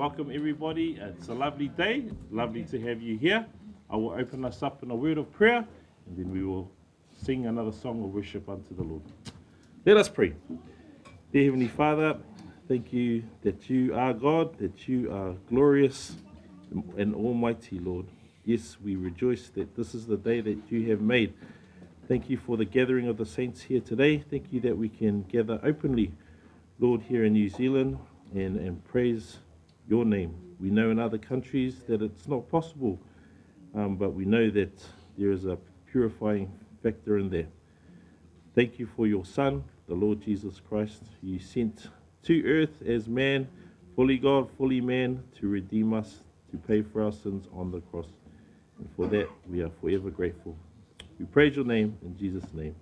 Welcome everybody. It's a lovely day. Lovely to have you here. I will open us up in a word of prayer and then we will sing another song of worship unto the Lord. Let us pray. Dear Heavenly Father, thank you that you are God, that you are glorious and almighty, Lord. Yes, we rejoice that this is the day that you have made. Thank you for the gathering of the saints here today. Thank you that we can gather openly, Lord, here in New Zealand and praise your name. We know in other countries that it's not possible, but we know that there is a purifying factor in there. Thank you for your Son, the Lord Jesus Christ, who you sent to earth as man, fully God, fully man, to redeem us, to pay for our sins on the cross. And for that, we are forever grateful. We praise your name in Jesus' name.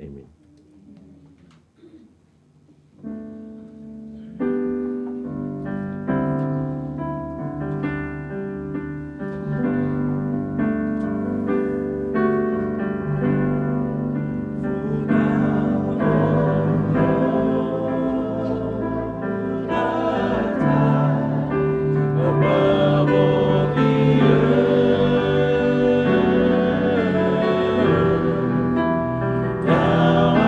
Amen. Now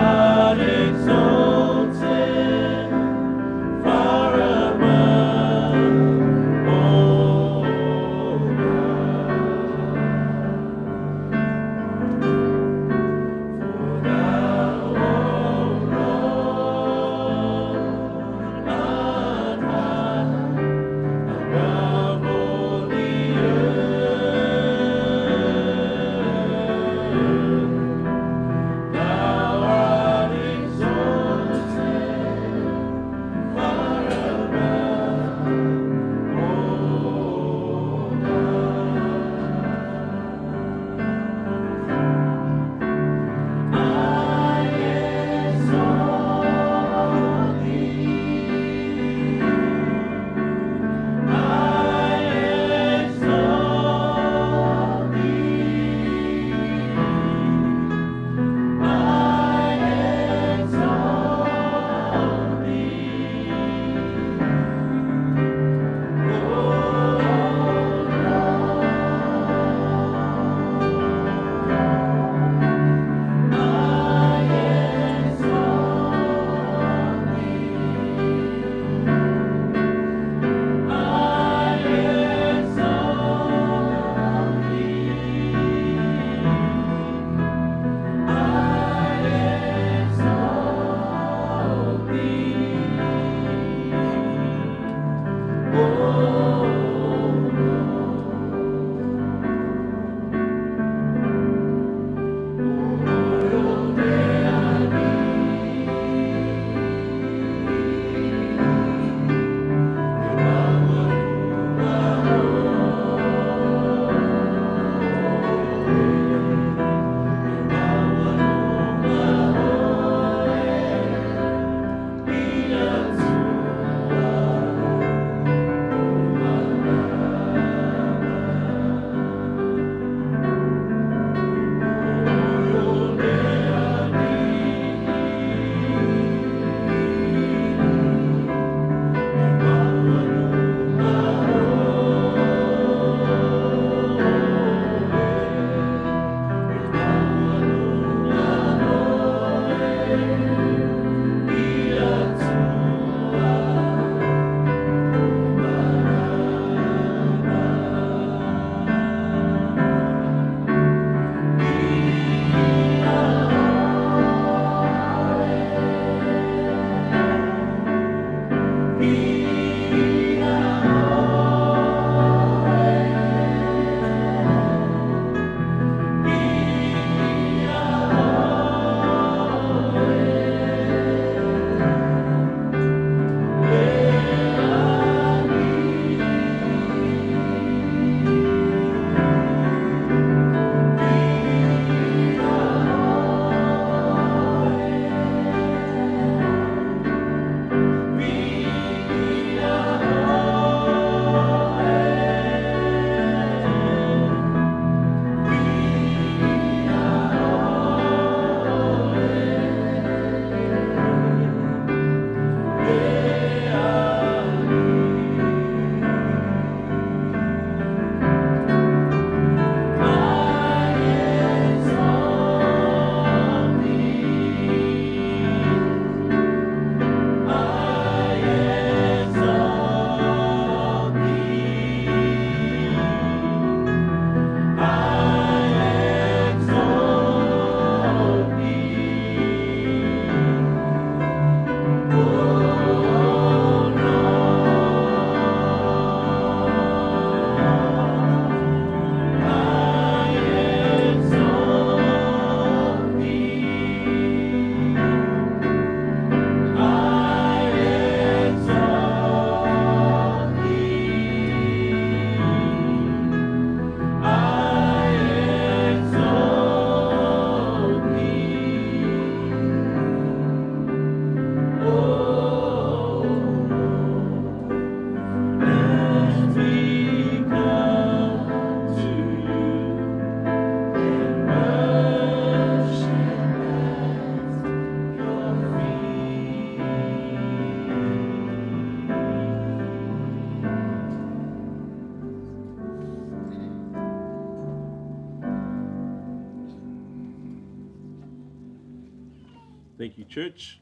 Thank you, church.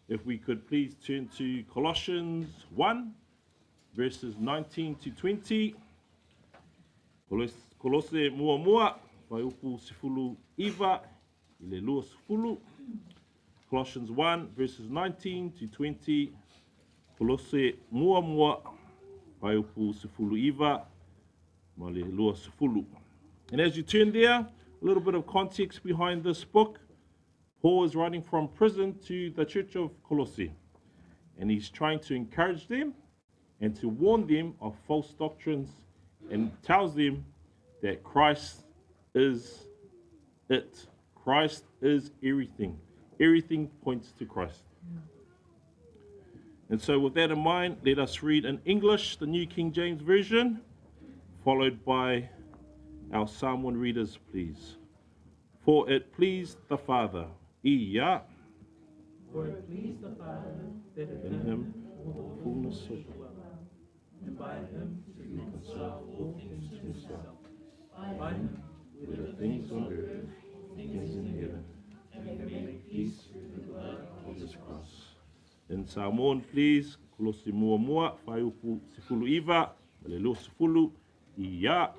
If we could please turn to Colossians 1, verses 19 to 20. Kolosse mua mua, vai upu sifulu iwa, ile lua sifulu. Colossians 1, verses 19 to 20. Kolosse mua mua, vai upu sifulu iwa, ma le lua sifulu. And as you turn there, a little bit of context behind this book. Paul is writing from prison to the church of Colossae, and he's trying to encourage them and to warn them of false doctrines, and tells them that Christ is it. Christ is everything. Everything points to Christ. And so with that in mind, let us read in English, the New King James Version, followed by our Samoan readers, please. For it pleased the Father, Ia, For it pleased the Father that in him all the fullness of and by him to reconcile all things to himself. By him, whether things on earth, things in heaven, and make peace through the blood of his cross. In Samoan, please, Kolosi mua mua, whai upu sifulu iwa, male lo sifulu, Ia.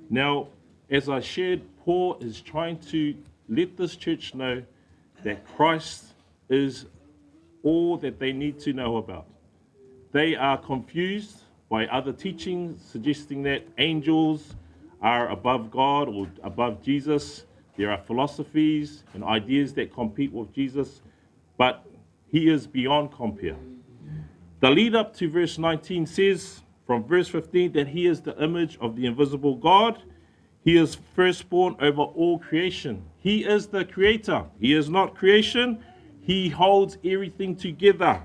Now, as I shared, Paul is trying to let this church know that Christ is all that they need to know about. They are confused by other teachings suggesting that angels are above God or above Jesus. There are philosophies and ideas that compete with Jesus, but he is beyond compare. The lead up to verse 19 says, from verse 15, that he is the image of the invisible God. He is firstborn over all creation. He is the creator. He is not creation. He holds everything together.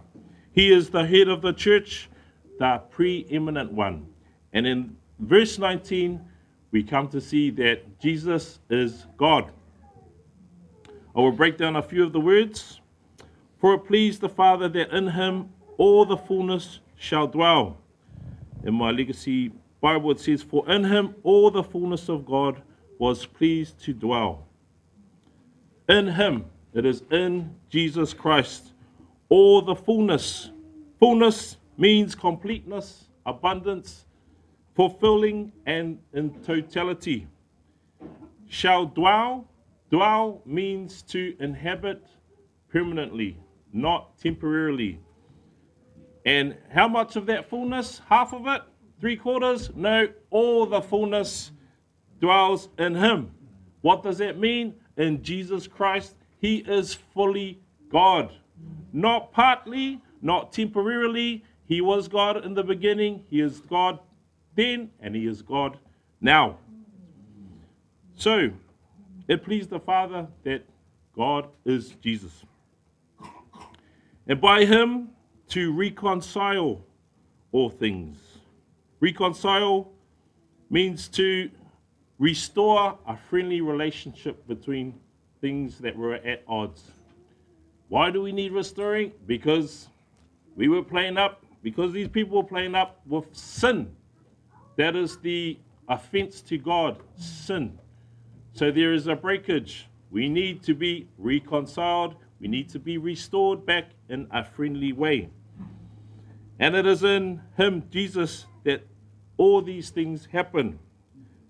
He is the head of the church, the preeminent one. And in verse 19, we come to see that Jesus is God. I will break down a few of the words. For it pleased the Father that in him all the fullness shall dwell. In my legacy Bible it says, for in him all the fullness of God was pleased to dwell. In him, it is in Jesus Christ, all the fullness. Fullness means completeness, abundance, fulfilling, and in totality. Shall dwell. Dwell means to inhabit permanently, not temporarily. And how much of that fullness? Half of it? 3/4? No, all the fullness dwells in him. What does that mean? In Jesus Christ, he is fully God. Not partly, not temporarily. He was God in the beginning, he is God then, and he is God now. So, it pleased the Father that God is Jesus. And by him to reconcile all things. Reconcile means to restore a friendly relationship between things that were at odds. Why do we need restoring? Because we were playing up, because these people were playing up with sin. That is the offense to God, sin. So there is a breakage. We need to be reconciled. We need to be restored back in a friendly way. And it is in him, Jesus, that all these things happen.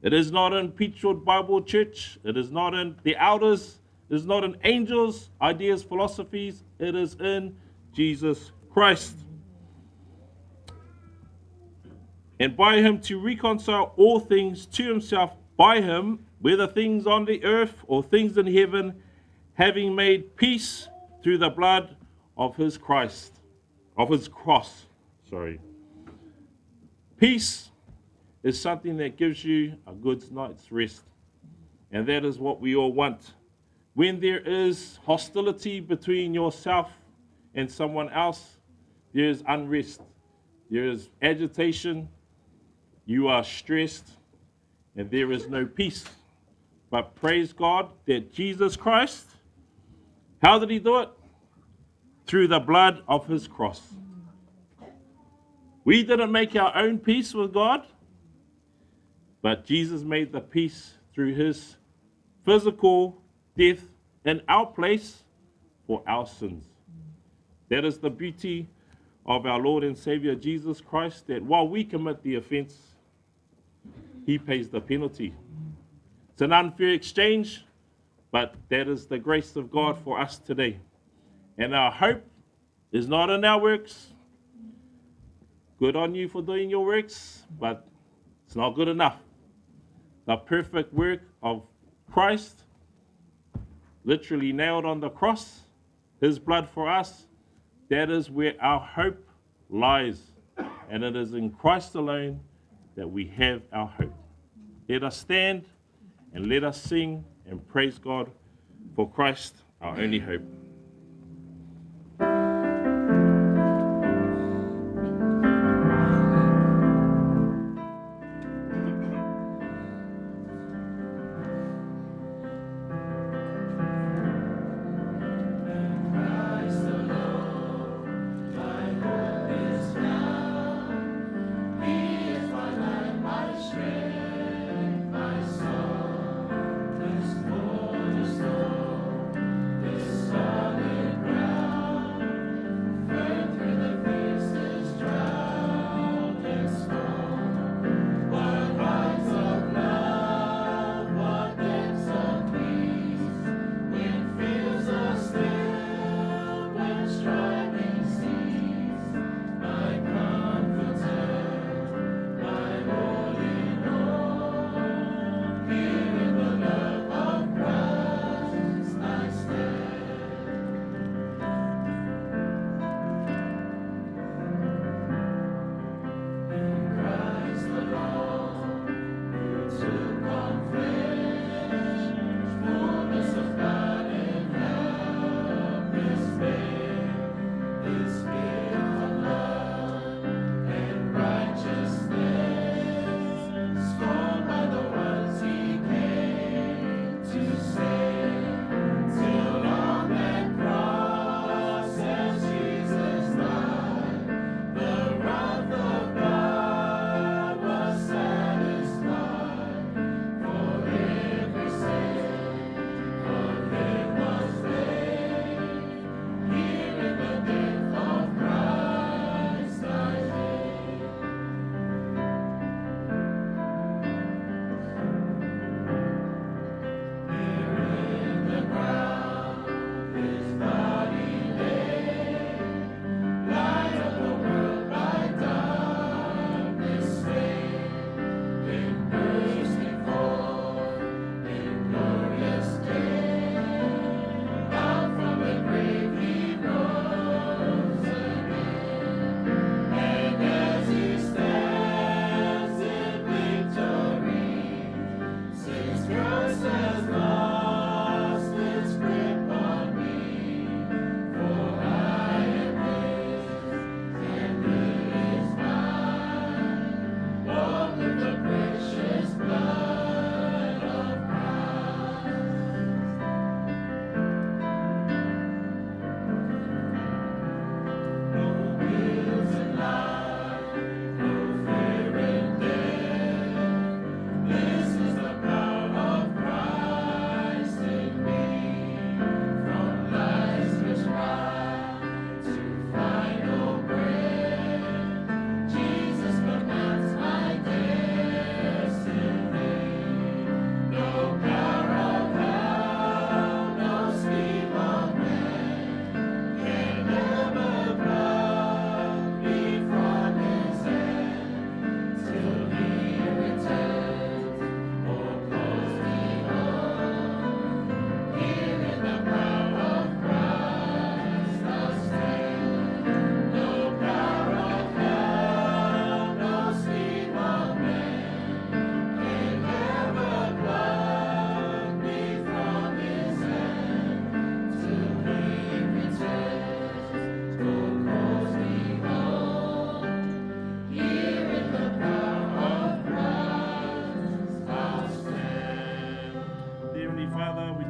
It is not in Peachwood Bible Church. It is not in the elders. It is not in angels, ideas, philosophies. It is in Jesus Christ. And by him to reconcile all things to himself, by him, whether things on the earth or things in heaven, having made peace through the blood of his Christ, of his cross. Peace is something that gives you a good night's rest. And that is what we all want. When there is hostility between yourself and someone else, there is unrest, there is agitation. you are stressed and there is no peace. But praise God that Jesus Christ, how did he do it? Through the blood of his cross. We didn't make our own peace with God, but Jesus made the peace through his physical death in our place for our sins. That is the beauty of our Lord and Savior Jesus Christ, that while we commit the offense, he pays the penalty. It's an unfair exchange, but that is the grace of God for us today. And our hope is not in our works. Good on you for doing your works, but it's not good enough. The perfect work of Christ, literally nailed on the cross, his blood for us, that is where our hope lies. And it is in Christ alone that we have our hope. Let us stand and let us sing and praise God for Christ, our only hope. This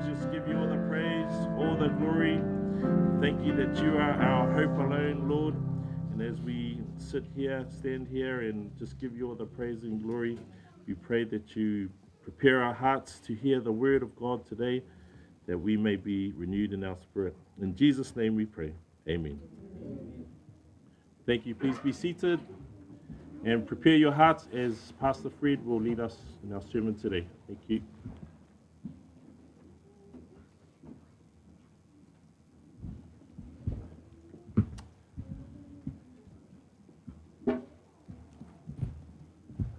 just give you all the praise, all the glory. Thank you that you are our hope alone, Lord. And as we stand here, and just give you all the praise and glory, we pray that you prepare our hearts to hear the word of God today, that we may be renewed in our spirit. In Jesus' name we pray. Amen. Thank you. Please be seated and prepare your hearts as Pastor Fred will lead us in our sermon today. Thank you.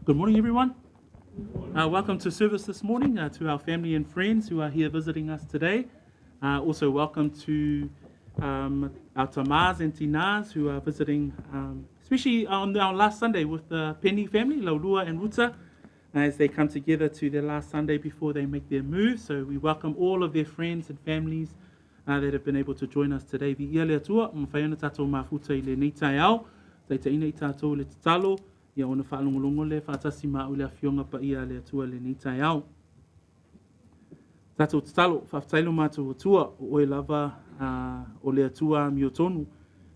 Good morning, everyone. Welcome to service this morning, to our family and friends who are here visiting us today. Also welcome to our tamas and tinas who are visiting, especially on our last Sunday with the Peni family, Laulua and Ruta, as they come together to their last Sunday before they make their move. So we welcome all of their friends and families that have been able to join us today. Vi le atua, mwhaiona tātou mafuta I le neitai au, taitaina I tātou le tatalo, ia ona whaalongolongo le whaatasi mā ule a whionga pa ia le atua le neitai au. Tātou tatalo, whaftailo mātou atua, o e lava o le atua miotonu,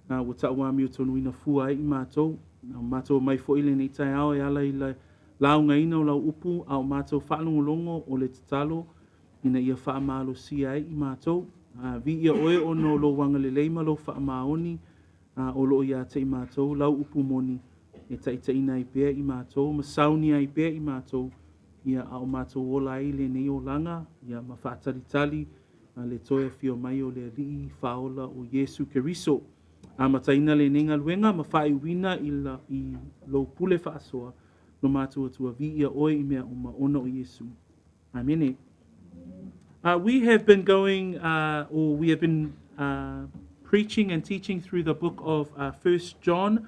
o taua miotonu ina fua I mātou, mātou mai fo I le neitai au e ala I le launga ina o lau upu, au mātou whaalongolongo o le tatalo, ina ia whaamalo sia I mātou, vi ia oe ono lo wanga le leima lo whaamaoni, o lo ia te I mātou, lau upu moni, e taitaina I pēr I mātou, masaunia I pēr I mātou, ia au mātou ola I le nei o langa, ia ma whaataritali, le toe whio mai o le rii whaola o Yesu Keriso. A mataina le nenga luenga, ma whaiwina I lo pule whaasoa, no mātou atua vi ia oe I mea o maona o Yesu. Amen. We have been preaching and teaching through the book of 1 John,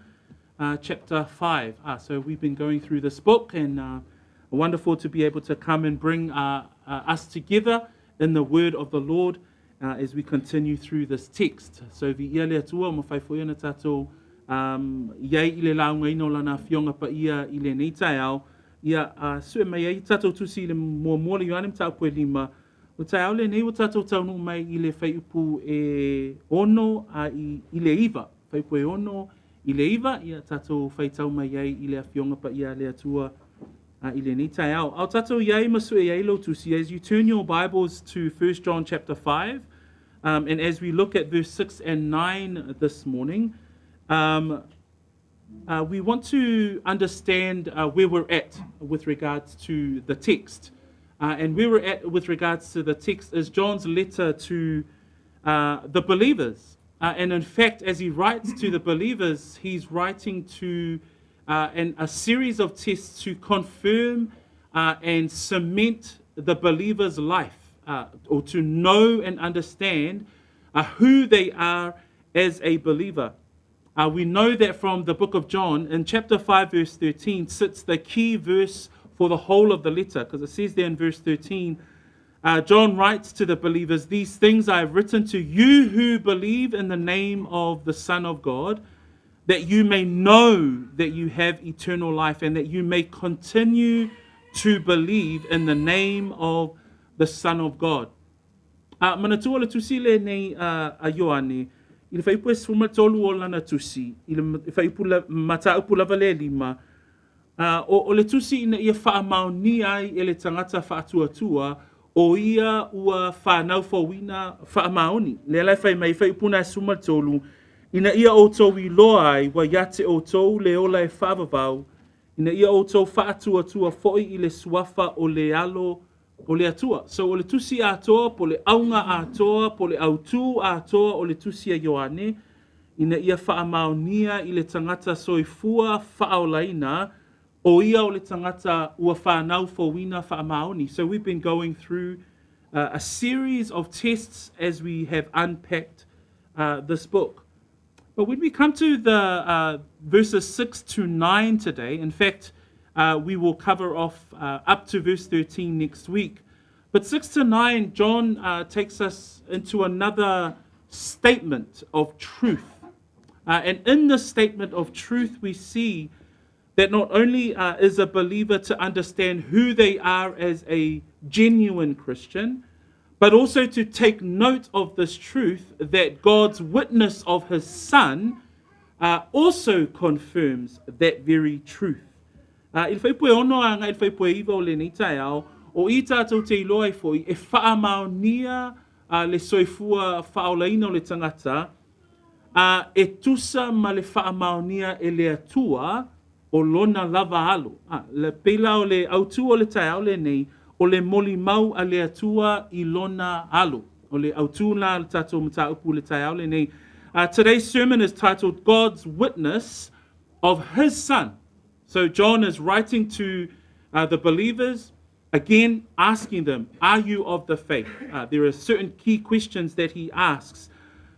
chapter 5. So we've been going through this book, and wonderful to be able to come and bring us together in the word of the Lord as we continue through this text. So vi ia le atua mo fai foiana tātou iai I le launga ino lana whionga pa ia I le neitai au, ia sue mai ai tātou tusi I le mua Ioane mtau koe lima, o tai au le nei o tātou taunu mai I le whai upu e ono I le iwa, whai upu e ono I le iwa, ia tātou whai tau mai ai I le whionga pa ia le atua I le neitai au. Au tātou iai masue iai lo tusi, as you turn your Bibles to 1 John chapter 5, and as we look at verse 6 and 9 this morning, we want to understand where we're at with regards to the text. And where we're at with regards to the text is John's letter to the believers. And in fact, as he writes to the believers, he's writing to a series of tests to confirm and cement the believer's life, or to know and understand who they are as a believer. We know that from the book of John, in chapter 5, verse 13, sits the key verse for the whole of the letter, because it says there in verse 13, John writes to the believers, "These things I have written to you who believe in the name of the Son of God, that you may know that you have eternal life, and that you may continue to believe in the name of the Son of God." Manatua le tusi le nei a Ioane, I le whaipu e suma tolu o lana tusi, I le whaipu mata upu lava le lima, o le tusi ina ia whaamauni ai e le tangata whaatuatua, o ia ua whanau whawina whaamauni. Le alai whai mai whaipuna e suma tolu, ina ia o tau I loa ai, wa iate o tau le ola e whavavau, ina ia o tau whaatuatua foi I le suafa o le alo o le atua. So o le tusi a atoa, po le aunga a atoa, po le autu a atoa o le tusi a Ioane, ina ia whaamaunia I le tangata soifua whaolaina, o ia o le tangata ua whanau fawina whaamaoni. So we've been going through a series of tests as we have unpacked this book. But when we come to the verses 6 to 9 today, in fact, we will cover off up to verse 13 next week. But 6 to 9, John takes us into another statement of truth. And in this statement of truth, we see that not only is a believer to understand who they are as a genuine Christian, but also to take note of this truth that God's witness of his Son also confirms that very truth. Il whai pue ono a ngai whai pue iwa o le nei tai au, o I tātou te iloa I fwoi, e wha maonia le soifua whaolaina o le tangata, e tusa ma le wha maonia e le atua o Lona Alo. Le pila o le autua o le tai au le nei, o le molimau a le atua I Lona Alo. O le autuna le tātou mata upu le tai au le nei. Today's sermon is titled God's Witness of His Son. So John is writing to the believers, again asking them, are you of the faith? There are certain key questions that he asks.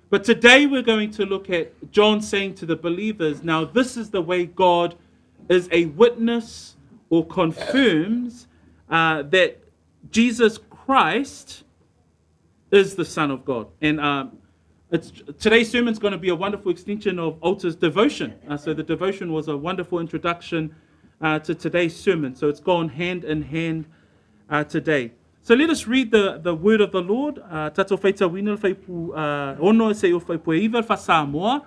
But today we're going to look at John saying to the believers, now this is the way God is a witness or confirms that Jesus Christ is the Son of God. And today's sermon is going to be a wonderful extension of Ota's devotion. So the devotion was a wonderful introduction to today's sermon. So it's gone hand in hand today. So let us read the word of the Lord. Tato whaita wina whaipu ono se o whaipu iwa wha Samoa.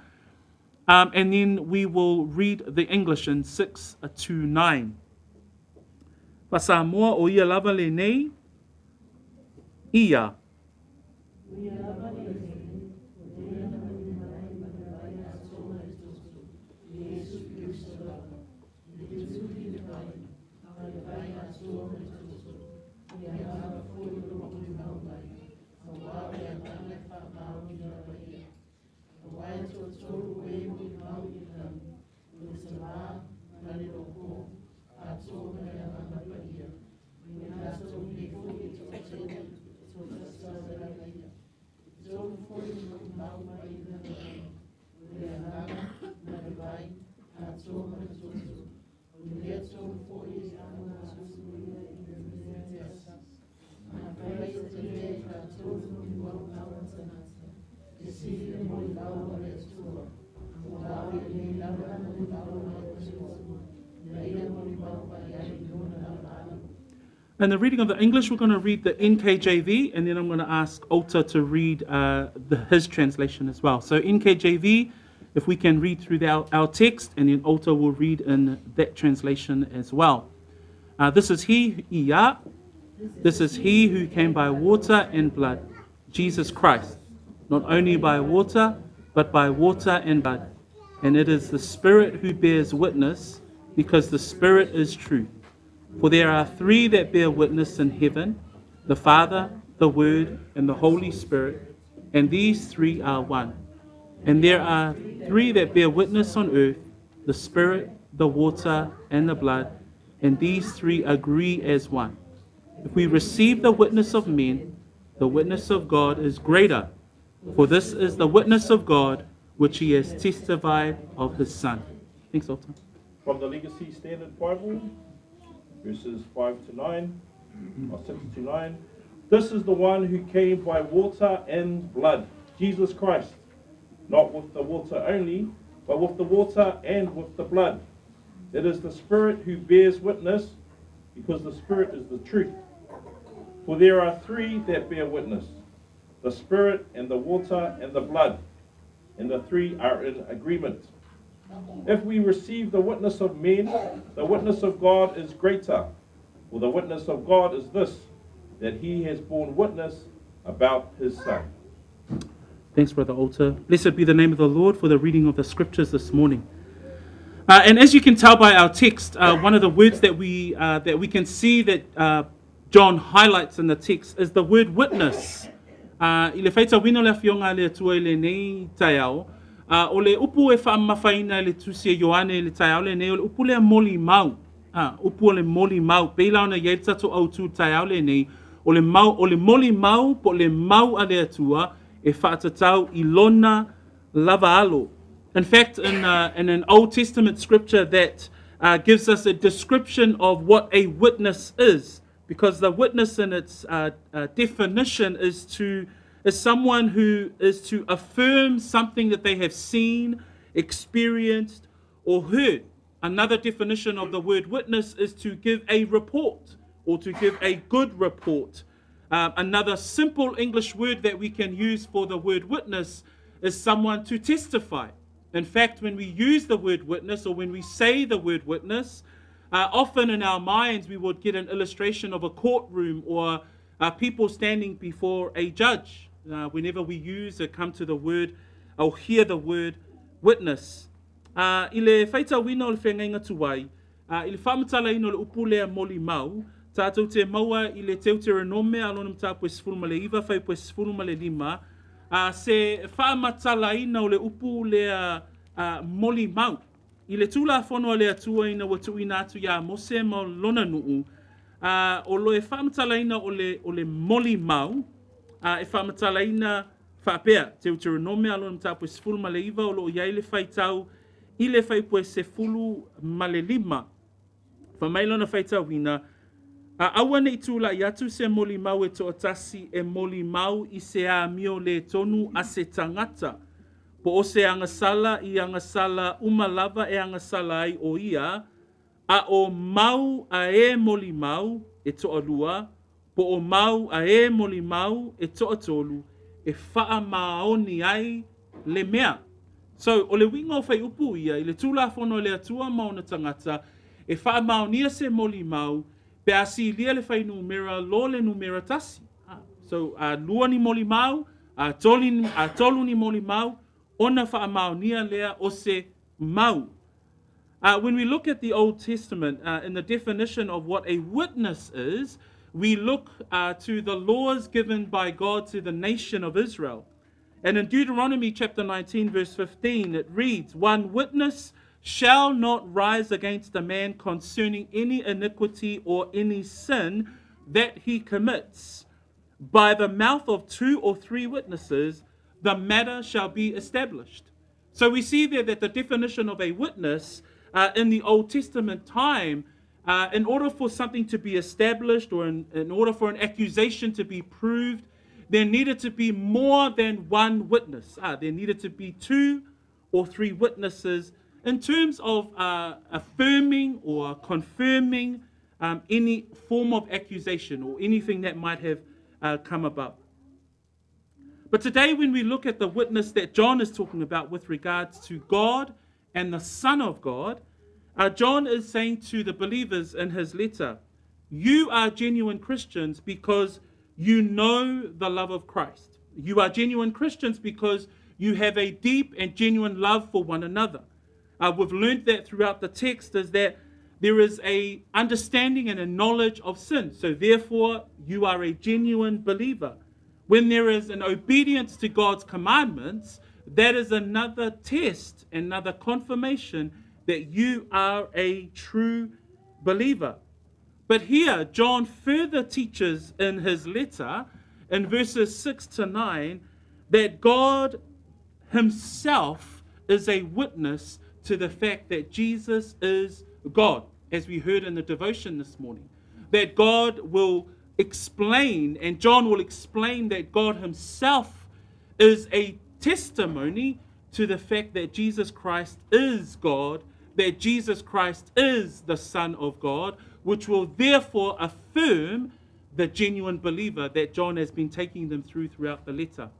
And then we will read the English in 6 to 9. Wha Samoa o ia lava le nei. Ia. And the reading of the English, we're going to read the NKJV, and then I'm going to ask Ota to read his translation as well. So NKJV, if we can read through our text, and then Ota will read in that translation as well. This is he, Ia. This is he who came by water and blood, Jesus Christ. Not only by water, but by water and blood. And it is the Spirit who bears witness, because the Spirit is truth. For there are three that bear witness in heaven, the Father, the Word, and the Holy Spirit, and these three are one. And there are three that bear witness on earth, the Spirit, the water, and the blood, and these three agree as one. If we receive the witness of men, the witness of God is greater, for this is the witness of God, which he has testified of his Son. Thanks, Ota. From the Legacy Standard Bible, verses 5 to 9, or 6 to 9. This is the one who came by water and blood, Jesus Christ, not with the water only, but with the water and with the blood. It is the Spirit who bears witness, because the Spirit is the truth. For there are three that bear witness, the Spirit and the water and the blood, and the three are in agreement. If we receive the witness of men, the witness of God is greater. For the witness of God is this, that he has borne witness about his Son. Thanks, Brother Ota. Blessed be the name of the Lord for the reading of the scriptures this morning. And as you can tell by our text, one of the words that we can see that John highlights in the text is the word witness. I le whaita wina le whionga le atua le nei tai au. O le upu e whaamawhaina le tusia Ioane le tai au le nei, o le upu le molimau. Upu le molimau. Peila ona iei tatu au tu tai au le nei. O le molimau po le mau a le atua e whaatatau I Lona Alo. In fact, in an Old Testament scripture that gives us a description of what a witness is, because the witness in its definition is someone who is to affirm something that they have seen, experienced, or heard. Another definition of the word witness is to give a report, or to give a good report. Another simple English word that we can use for the word witness is someone to testify. In fact, when we use the word witness or when we say the word witness, often in our minds we would get an illustration of a courtroom or people standing before a judge. Whenever we use or come to the word or hear the word witness. I le whaita wina o le whenga tuai, i le whamatala ino le upulea molimau, tātou te maua i le Deuteronome alona mta pue sifuru ma le iwa, whai pue sifuru ma le lima, se whamatala ino le upulea molimau. I le tūla whanua le atua ina watu ina atu ia mose ma lona nuu, o lo e whamatala ina o le molimau, e whamatala ina whapea, Deuteronome alona mta pue sifuru ma le iwa, o lo iai le whaitau, i le whai pue sifuru ma le lima. Whamailona whaitau ina, Ioane I tūla I atu se molimau e toʻatasi e molimau I se a mio le tonu a se tangata. Po o se angasala I angasala umalava e angasala ai o ia, a o mau a e molimau e toʻalua, po o mau a e molimau e toʻatolu, e wha maoni ai le mea. So, o le winga o whai upu ia, I le tūla whono le atua mauna tangata, e wha maonia se molimau, pe asi lia le whai numera lo le numera tasi. So, lua ni molimau, tolu ni molimau, ona wha maonia lea o se mau. When we look at the Old Testament, in the definition of what a witness is, we look to the laws given by God to the nation of Israel. And in Deuteronomy chapter 19, verse 15, it reads, "One witness shall not rise against a man concerning any iniquity or any sin that he commits. By the mouth of 2 or 3 witnesses, the matter shall be established." So we see there that the definition of a witness in the Old Testament time, in order for something to be established or in order for an accusation to be proved, there needed to be more than one witness. There needed to be 2 or 3 witnesses in terms of affirming or confirming any form of accusation or anything that might have come about. But today when we look at the witness that John is talking about with regards to God and the Son of God, John is saying to the believers in his letter, you are genuine Christians because you know the love of Christ. You are genuine Christians because you have a deep and genuine love for one another. We've learned that throughout the text is that there is a understanding and a knowledge of sin. So therefore, you are a genuine believer. When there is an obedience to God's commandments, that is another test, another confirmation that you are a true believer. But here, John further teaches in his letter, in verses 6 to 9, that God himself is a witness to the fact that Jesus is God, as we heard in the devotion this morning. That God will explain, and John will explain that God himself is a testimony to the fact that Jesus Christ is God, that Jesus Christ is the Son of God, which will therefore affirm the genuine believer that John has been taking them throughout the letter.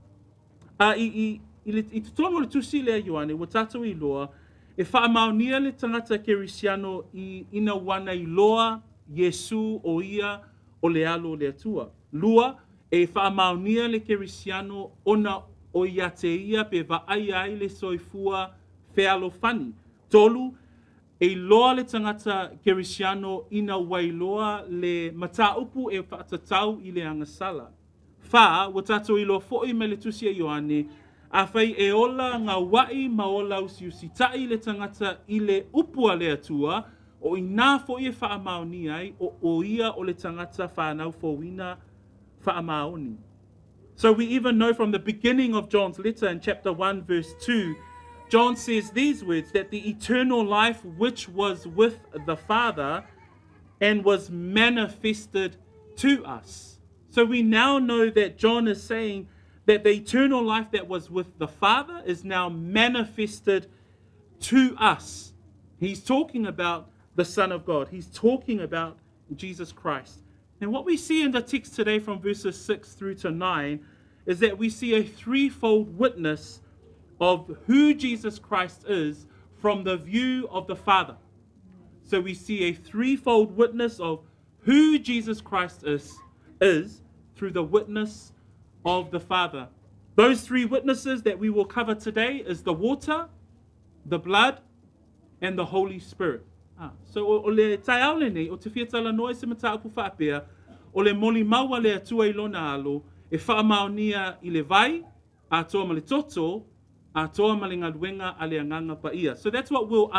I tutono le tusi le Ioane, wa tātou I loa, e whaamaunia le tangata kerisiano I ina wana I loa Yesu o ia o le alo le atua. Lua, e whaamaunia le kerisiano ona o ia te ia pe vaai ai le soifua whealo whani. Tolu, e loa le tangata kerisiano ina wailoa le mataupu e whaatatau I le angasala. Wha, wa tātou I loa fo'i me le tusi a Ioane, a whai e ola ngā wai ma ola usiusitai le tangata I le upua le atua, o I nā fo'i e whaamaoni ai, o ia o le tangata whanau fōwina whaamaoni. So we even know from the beginning of John's letter in chapter 1 verse 2, John says these words, that the eternal life which was with the Father and was manifested to us. So we now know that John is saying that the eternal life that was with the Father is now manifested to us. He's talking about the Son of God. He's talking about Jesus Christ. And what we see in the text today from verses 6 through to 9 is that we see a threefold witness of who Jesus Christ is from the view of the Father. So we see a threefold witness of who Jesus Christ is through the witness of the Father. Those three witnesses that we will cover today is the water, the blood, and the Holy Spirit. So o le taiao le nei, o te whiatala noa se mata upu whaapea, o le molimau le Atua I Lona Alo, e whaamaunia I le vai, Atua ma le toto, Atua ma le ngaduenga a le anganga pa ia. So that's what we'll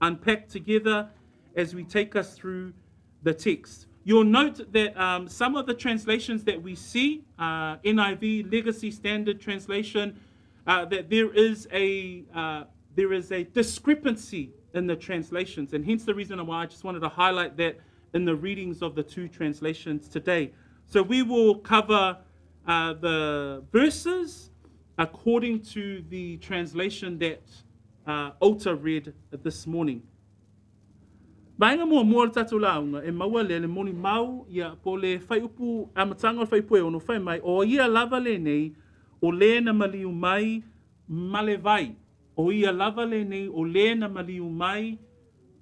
unpack together as we take us through the text. You'll note that some of the translations that we see, NIV, Legacy Standard Translation, that there is a discrepancy in the translations, and hence the reason why I just wanted to highlight that in the readings of the two translations today. So we will cover the verses according to the translation that Ota read this morning. Bainga mua tatou launga e maua le molimau ia po le whaiupu amatanga o whaipue ono whai mai o ia lava le nei o le na maliu mai malevai. O ia lava le nei o le na maliu mai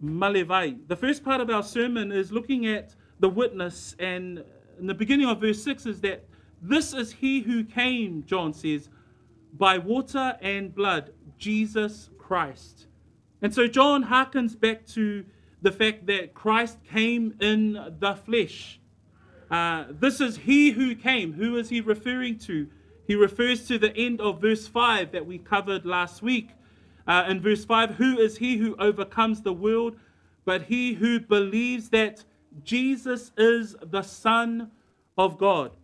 malevai. The first part of our sermon is looking at the witness, and in the beginning of verse 6 is that this is he who came, John says, by water and blood, Jesus Christ. And so John harkens back to the fact that Christ came in the flesh. This is he who came. Who is he referring to? He refers to the end of verse 5 that we covered last week. In verse 5, who is he who overcomes the world? But he who believes that Jesus is the Son of God.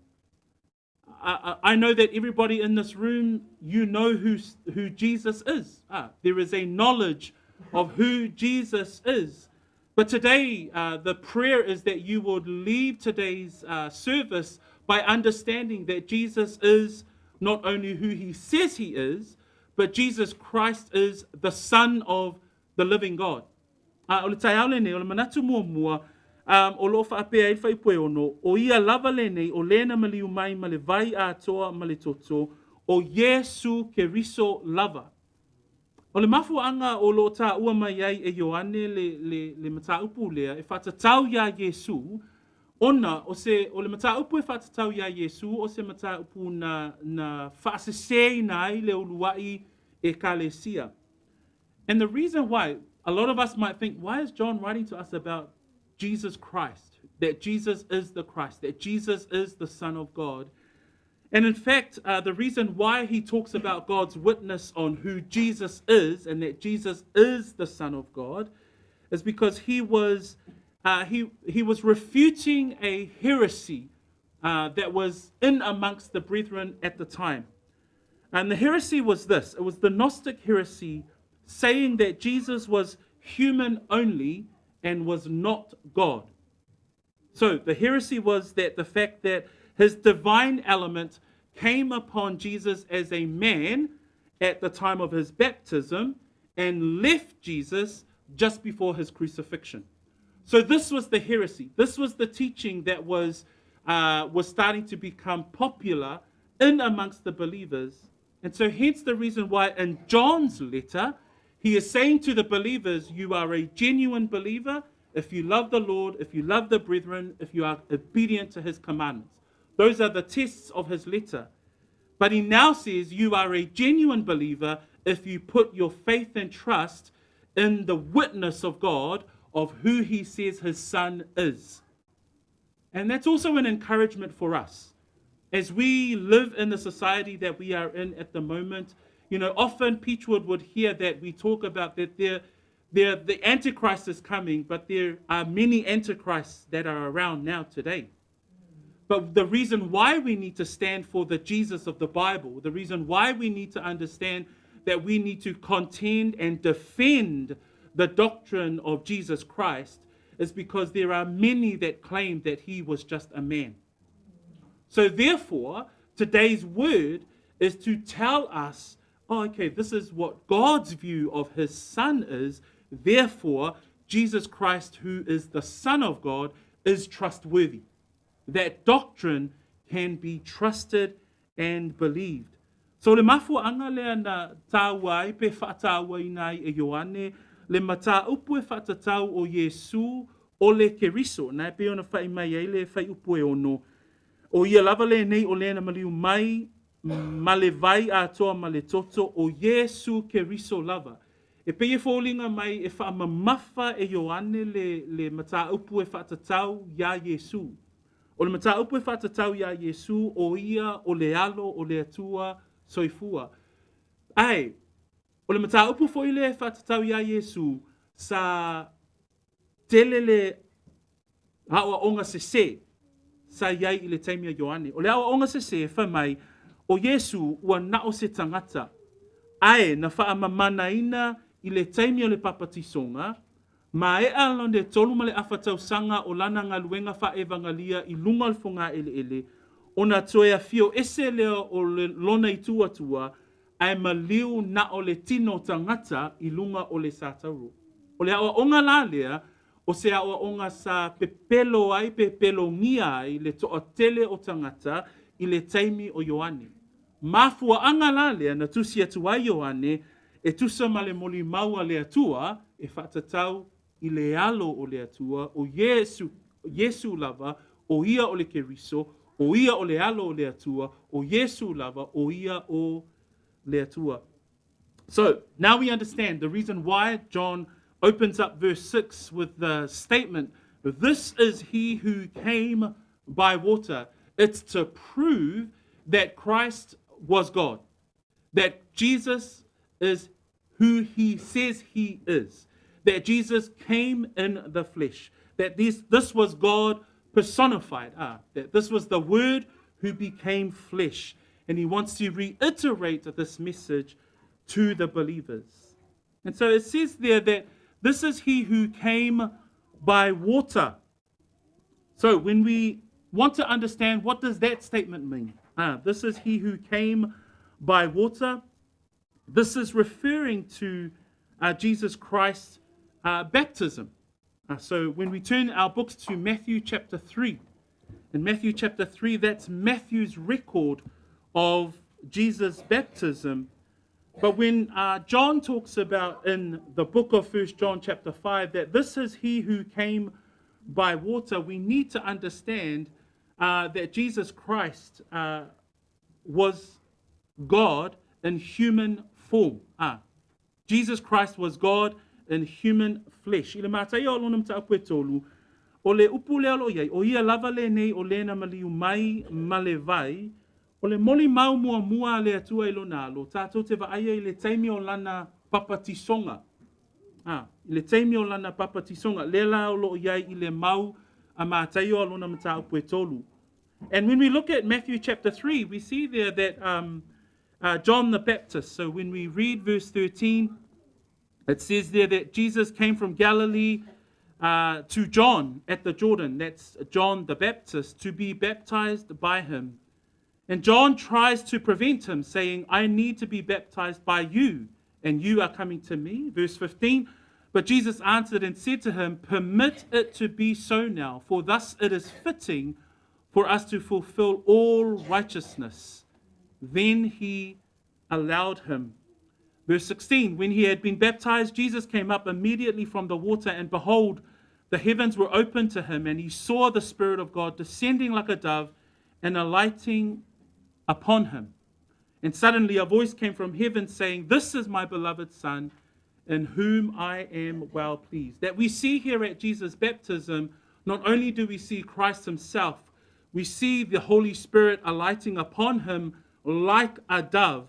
I know that everybody in this room, you know who Jesus is. There is a knowledge of who Jesus is. But today, the prayer is that you would leave today's service by understanding that Jesus is not only who he says he is, but Jesus Christ is the Son of the living God. O le taiao le nei, o le manatu mua, o lo whaapea I whaipue ono, o ia lava le nei, o lena maliu mai ma le vai atoa ma le toto, o Yesu Keriso lava. O le mafuanga o lo ta ua mai ai e Ioane le mataupu lea, e whatatau ia Yesu, ona, o le mataupu e whatatau ia Yesu, o se mataupu na whaasesei nai le uluai e kalesia. And the reason why, a lot of us might think, why is John writing to us about Jesus Christ? That Jesus is the Christ, that Jesus is the Son of God. And in fact, the reason why he talks about God's witness on who Jesus is and that Jesus is the Son of God is because he was refuting a heresy that was in amongst the brethren at the time. And the heresy was this. It was the Gnostic heresy saying that Jesus was human only and was not God. So the heresy was that the fact that his divine element came upon Jesus as a man at the time of his baptism and left Jesus just before his crucifixion. So this was the heresy. This was the teaching that was starting to become popular in amongst the believers. And so hence the reason why in John's letter, he is saying to the believers, you are a genuine believer if you love the Lord, if you love the brethren, if you are obedient to his commandments. Those are the tests of his letter. But he now says you are a genuine believer if you put your faith and trust in the witness of God of who he says his Son is. And that's also an encouragement for us. As we live in the society that we are in at the moment, you know, often Peachwood would hear that we talk about that the Antichrist is coming, but there are many Antichrists that are around now today. But the reason why we need to stand for the Jesus of the Bible, the reason why we need to understand that we need to contend and defend the doctrine of Jesus Christ is because there are many that claim that he was just a man. So therefore, today's word is to tell us, oh, okay, this is what God's view of his Son is. Therefore, Jesus Christ, who is the Son of God, is trustworthy. that doctrine can be trusted and believed. So le mafuanga lea na tāua ai pe whaataua ina e Ioane, le mata upu e whaatatau o Yesu o le keriso. Nā pe ona whai mai ei le whai upu e ono. O ia lava le nei o le na maliu mai, ma le vai a toa ma le toto o Yesu keriso lava. E pe e fōlinga mai e whaamamafa e Ioane le mata upu e whaatatau ia Yesu. O le mata upu e whaatatau ia Yesu o ia o le alo o le atua soifua. Ai, o le mata upu fo i le whaatatau ia Yesu sa tele le hawa onga se sa iai i le taimia Ioane. O le hawa onga se whamai o Yesu ua nao se tangata. Ai, na whaamamana ina i le taimia le papatisonga, ma e alonde tolu ma le awhatau sanga o lana ngā luenga wha evangalia i lunga alfonga ele, o na toea fio ese leo o le lona i tuatua, ai maliu na o le tino tangata i lunga o le sātauro. O le awa onga la lea, o se awa onga sa pepelo ai, pepelo ngia ai, le toa tele o tangata i le taimi o Ioane. Mafua anga la lea na tusi atua Ioane, e tusa ma le molimau a le atua, e whaatatau i le alo o le atua, o Yesu lava, o ia o le keriso, o ia o le alo o le atua, o Yesu lava, o ia o le atua. So, now we understand the reason why John opens up verse 6 with the statement, this is he who came by water. It's to prove that Christ was God, that Jesus is who he says he is, that Jesus came in the flesh, that this was God personified, that this was the Word who became flesh. And he wants to reiterate this message to the believers. And so it says there that this is he who came by water. So when we want to understand what does that statement mean, this is he who came by water, this is referring to Jesus Christ's baptism. So when we turn our books to Matthew chapter 3, in Matthew chapter 3, that's Matthew's record of Jesus' baptism. But when John talks about in the book of 1 John chapter 5 that this is he who came by water, we need to understand that Jesus Christ was God in human form. Jesus Christ was God in human flesh. I le mātai o alona mta apue tolu, o le upu le alo iai, o ia lava le nei o le na maliu mai ma le vai, o le molimau mua le atua i Lona Alo, tātou te vaaia i le taimi o lana papatisonga. I le taimi o lana papatisonga, le la o lo iai i le mau a mātai o alona mta apue tolu. And when we look at Matthew chapter 3, we see there that John the Baptist, so when we read verse 13, it says there that Jesus came from Galilee to John at the Jordan, that's John the Baptist, to be baptized by him. And John tries to prevent him, saying, I need to be baptized by you, and you are coming to me. Verse 15, but Jesus answered and said to him, permit it to be so now, for thus it is fitting for us to fulfill all righteousness. Then he allowed him. Verse 16, when he had been baptized, Jesus came up immediately from the water, and behold, the heavens were opened to him, and he saw the Spirit of God descending like a dove and alighting upon him. And suddenly a voice came from heaven saying, this is my beloved Son, in whom I am well pleased. That we see here at Jesus' baptism, not only do we see Christ himself, we see the Holy Spirit alighting upon him like a dove.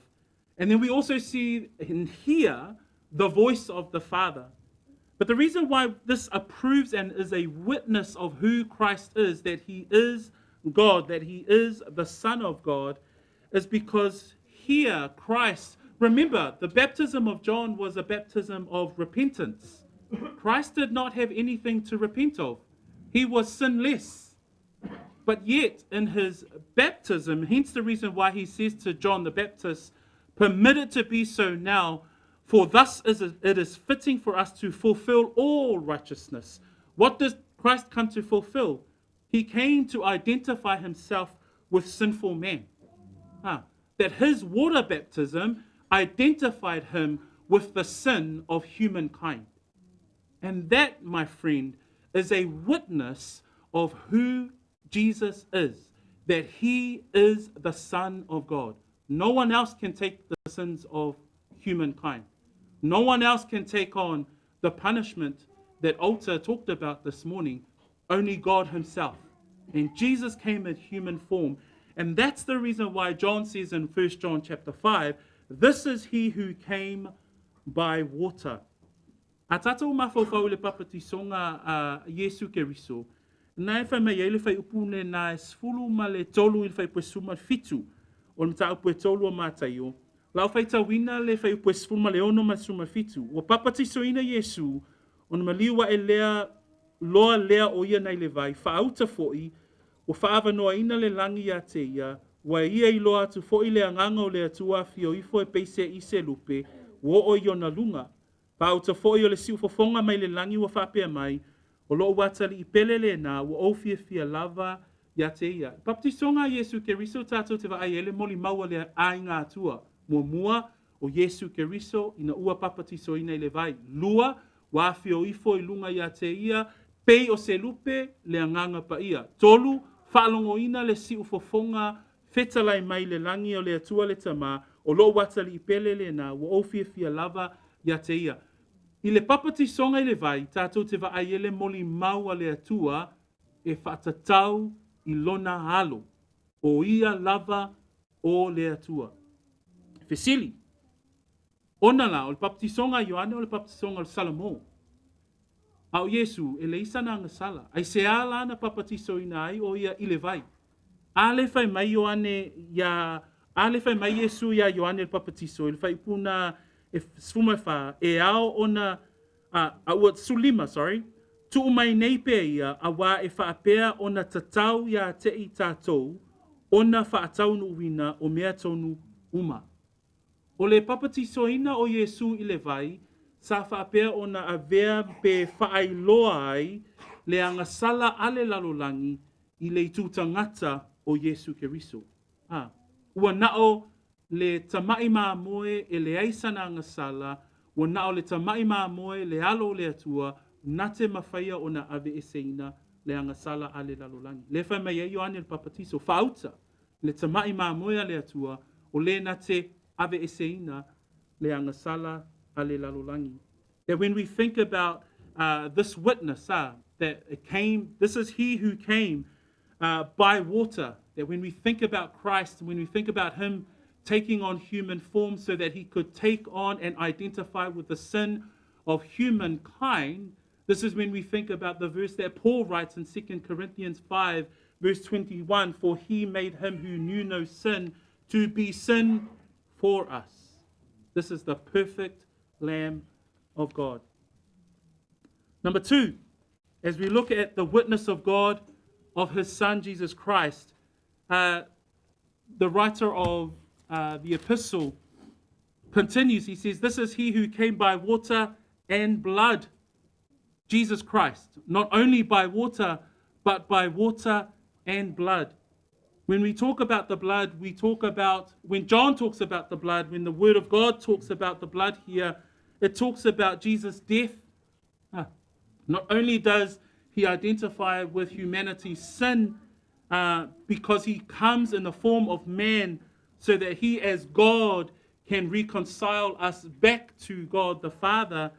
And then we also see and hear the voice of the Father. But the reason why this approves and is a witness of who Christ is, that he is God, that he is the Son of God, is because here Christ, remember, the baptism of John was a baptism of repentance. Christ did not have anything to repent of. He was sinless. But yet in his baptism, hence the reason why he says to John the Baptist, permit it to be so now, for thus it is fitting for us to fulfill all righteousness. What does Christ come to fulfill? He came to identify himself with sinful man. That his water baptism identified him with the sin of humankind. And that, my friend, is a witness of who Jesus is, that he is the Son of God. No one else can take the sins of humankind. No one else can take on the punishment that Ota talked about this morning, only God himself. And Jesus came in human form. And that's the reason why John says in 1 John chapter 5, this is he who came by water. A tātou mawhauwhau le papatisonga a Yesu Keriso, nā e whai mai e le whai upune nā e sfulu ma le tolu i le whai puesuma fitu, o le mta upu e tolu o mātai o. Lau whai tawina le whai upu e sfulu ma le ono ma suma fitu. O papatisoina Yesu, o na maliwa e lea, loa lea o ia nei le vai, whaauta fo'i, o whaava noa ina le langi a te ia, wa ia i loa atu fo'i le anganga o le atua fio ifo e peise i se lupe, wo o i ona lunga. Whaauta fo'i o le siu fofonga mai le langi wa whapea mai, o loo watali i pelele na wa ofia fia lava ya te ia. Papatisonga Yesu Keriso tātou te vai ele moli maua le ainga atua. Mua o Yesu Keriso ina ua papatiso ina i le vai. Lua, wa fio ifo i lunga ya te ia, pei o se lupe le anganga pa ia. Tolu, whaalongo ina le siu fofonga, fetalai mai le langi o le atua le tama, o loo watali i pelele na wa ofia fia lava ya te ia. I le papatisonga i le vai, tātou te vai ele moli mau a le atua e whaatatau i Lona Alo, o ia lava o le atua. Fesili, ona la, o le papatisonga Ioane o le papatisonga o le Samoan. Au Yesu, e le isa na ngasala, ai se ala na papatiso ina ai o ia i le vai. Ale fai mai Ioane ya, ale fai mai Yesu ya Ioane le papatiso, il fai puna e sfuma fa e ao ona a ua sulima, sorry, tu mai nei pe ia a wa e fa apea ona tatau ya te i tātou, ona fa atau nu wina o mea tonu uma. O le papatisoina o Yesu i le vai, sa fa apea ona a vea pe fa ai loa ai le angasala ale lalolangi i le tūtangata o Yesu Keriso. Ua nao le tamai maa moe e le aisana ngasala, wa nao le tamai maa moe le alo le atua, nate mawhaia o na ave eseina le angasala ale lalolangi. Le whai mai e Ioane le papatiso, whauta le tamai maa moe le atua, o le nate ave eseina le angasala ale lalolangi. That when we think about this witness, that it came, this is he who came by water, that when we think about Christ, when we think about him taking on human form so that he could take on and identify with the sin of humankind, this is when we think about the verse that Paul writes in 2 Corinthians 5, verse 21, for he made him who knew no sin to be sin for us. This is the perfect Lamb of God. Number two, as we look at the witness of God, of his Son, Jesus Christ, the writer of the epistle continues. He says, this is he who came by water and blood, Jesus Christ. Not only by water, but by water and blood. When we talk about the blood, we talk about, when John talks about the blood, when the Word of God talks about the blood here, it talks about Jesus' death. Not only does he identify with humanity's sin, because he comes in the form of man so that he as God can reconcile us back to God the Father,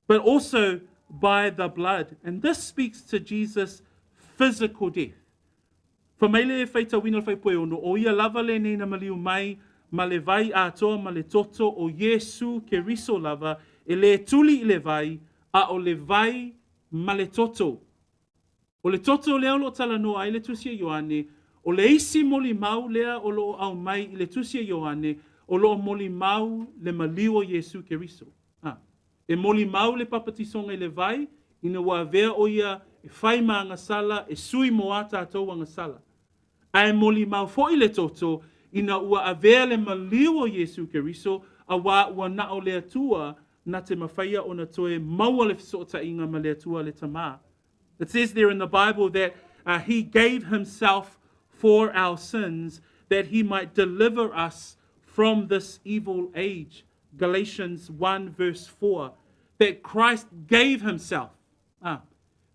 but also by the blood. And this speaks to Jesus' physical death. For mele e whaita wina whai poe ono, o ia lava le nei na maliu mai, ma le vai atoa ma le toto o Yesu Keriso lava, e le tuli i le vai, a o le vai ma le toto. O le toto lea lo tala noa i le tusia Ioane, o le isi molimau lea o lo au mai i le tusia Ioane, o lo molimau le maliu o Yesu Keriso. E molimau le papatisonga i le vai, ina wa vea o ia e whai maa ngasala, e sui moa tātou wa ngasala. Ai molimau fo i le toto, ina ua avea le maliu o Yesu Keriso, a ua nao le atua, na te mawhaia o na toe maua le fisota inga ma le atua le tamā. It says there in the Bible that he gave himself for our sins, that he might deliver us from this evil age. Galatians 1 verse 4, that Christ gave himself.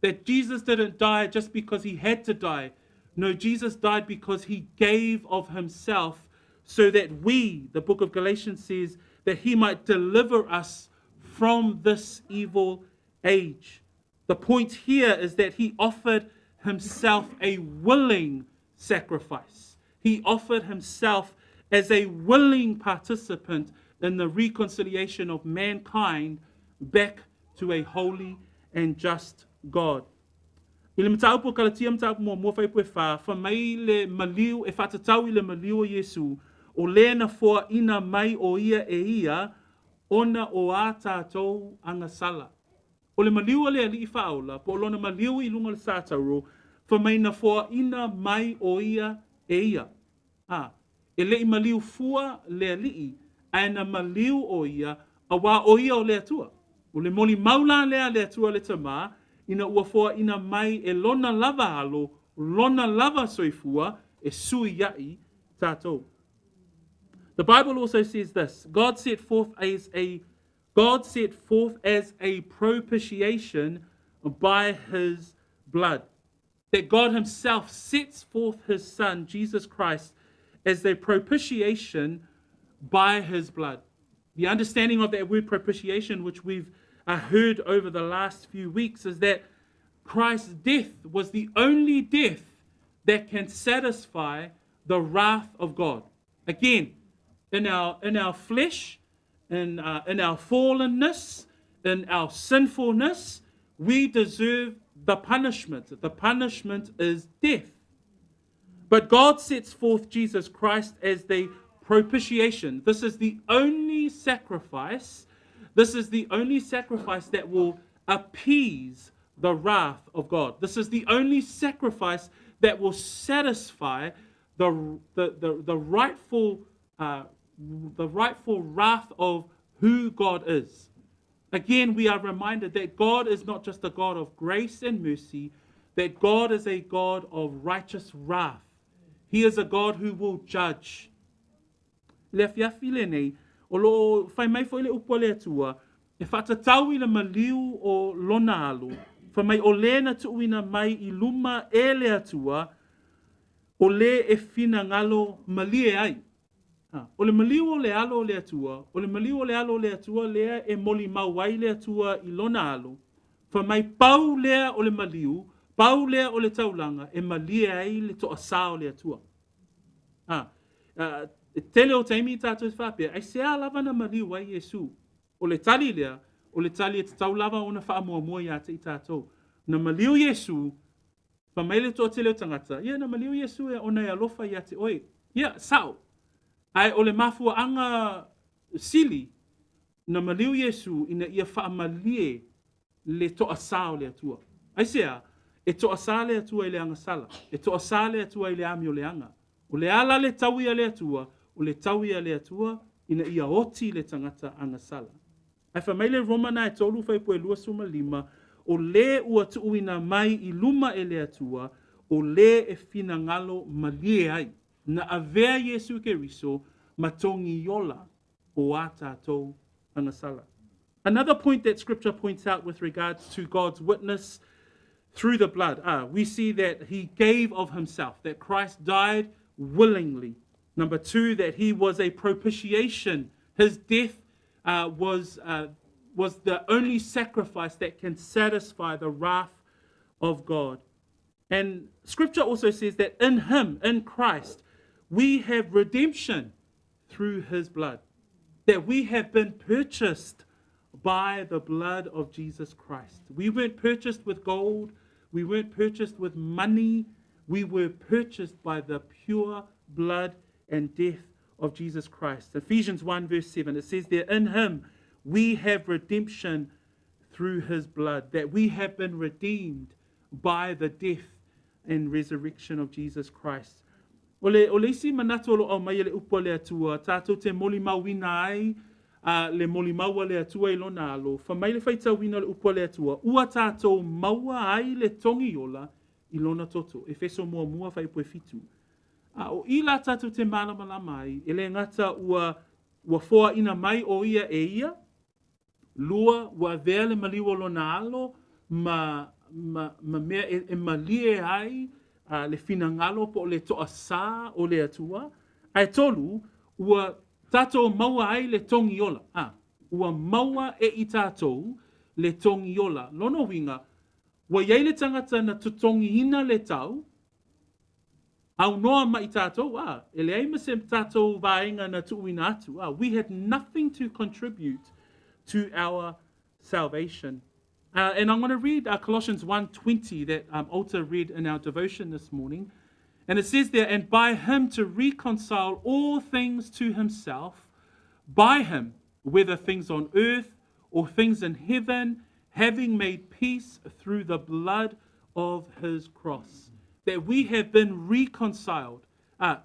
That Jesus didn't die just because he had to die. No, Jesus died because he gave of himself so that we, the book of Galatians says, that he might deliver us from this evil age. The point here is that he offered himself a willing sacrifice. He offered himself as a willing participant in the reconciliation of mankind back to a holy and just God. Ile mtau po kalatia mtau mo fai po fa mai le maliu e fatatau ile maliu o Yesu o lena fo ina mai o ia e ia ona o ata tou anga sala. O le maliu le ali faula po lona maliu I lunga le sataro mai na fo ina mai o ia e ia. E le I maliu fua le ali ana maliu o ia awa o ia o le atua. O le molimau la le atua le tama ina ua foa ina mai e lona lava alo, lona lava soifua e sui iai tātou. The Bible also says this: God set forth as a propitiation by his blood. That God himself sets forth his son, Jesus Christ, as a propitiation by his blood. The understanding of that word propitiation, which we've heard over the last few weeks, is that Christ's death was the only death that can satisfy the wrath of God. Again, in our flesh, in our fallenness, in our sinfulness, we deserve the punishment. The punishment is death. But God sets forth Jesus Christ as the propitiation. This is the only sacrifice. This is the only sacrifice that will appease the wrath of God. This is the only sacrifice that will satisfy the rightful wrath of who God is. Again, we are reminded that God is not just a God of grace and mercy, that God is a God of righteous wrath. He is a God who will judge. Le fiafile nei, o lo fai mai foi le upo le atua, e whatatau I le maliu o Lona Alo, whai mai o lena tuuina mai I luma e le atua, o le e fina ngalo malie ai. O le maliu o le alo le atua, o le maliu o le alo le atua, lea e molimau ai le atua I Lona Alo, whai mai pau lea o le maliu, pau lea o le taulanga, e malie ai le toa sao le atua. Tele o taimi tātou whapea, ai sea lava na maliu ai Yesu. O le tali lea, o le tali e tau lava o na wha mua mua ia te I tātou. Na maliu Yesu, whamaile toa tele o tangata, ia na maliu Yesu e ona e alofa ia te oe. Ia, sao. Ai o le mafua anga sili, na maliu Yesu ina ia wha malie le toa sao le atua. Ai sea, e toa sa le atua I le anga sala, e toa sa le atua I le ami o le anga. O le ala le taui a le atua, o le taui a le atua, ina ia oti le tangata anga sala. Ai whamaile Romana e tolu whai poe lua suma lima, o le ua tuuina mai I luma e le atua, o le e fina ngalo malie ai, na avea Yesu ke riso, matongi yola o a tātou anga sala. Another point that Scripture points out with regards to God's witness through the blood, we see that he gave of himself, that Christ died willingly. Number two, that he was a propitiation. His death was the only sacrifice that can satisfy the wrath of God. And Scripture also says that in him, in Christ, we have redemption through his blood. That we have been purchased by the blood of Jesus Christ. We weren't purchased with gold. We weren't purchased with money. We were purchased by the pure blood and death of Jesus Christ. Ephesians 1 verse 7, it says there, in him we have redemption through his blood, that we have been redeemed by the death and resurrection of Jesus Christ. O le isi manatolo o mai le upo le atua, tātou te molimau wina ai, le molimau le atua I Lona Alo, wha mai le whaita wina le upo le atua, ua tātou maua ai le tongi ola, I lona toto, e feso mua mua fai pue fitu. O I la tatu te malama ai, e le ngata ua foa ina mai o ia e ia, lua ua vele maliwa Lona Alo, ma mea e malie ai, le fina ngalo po le toa sā o le atua, ai tolu, ua tatou maua ai le tongi ola. Ua maua e I tatou le tongi ola. Lono winga, ua iei le tangata na tutongi ina le tau, au noa ma I tatou, e le aima se tatou vaenga na tuuina atu. We had nothing to contribute to our salvation. And I'm going to read Colossians 1:20 that Alta read in our devotion this morning. And it says there, and by him to reconcile all things to himself, by him, whether things on earth or things in heaven, having made peace through the blood of his cross. That we have been reconciled.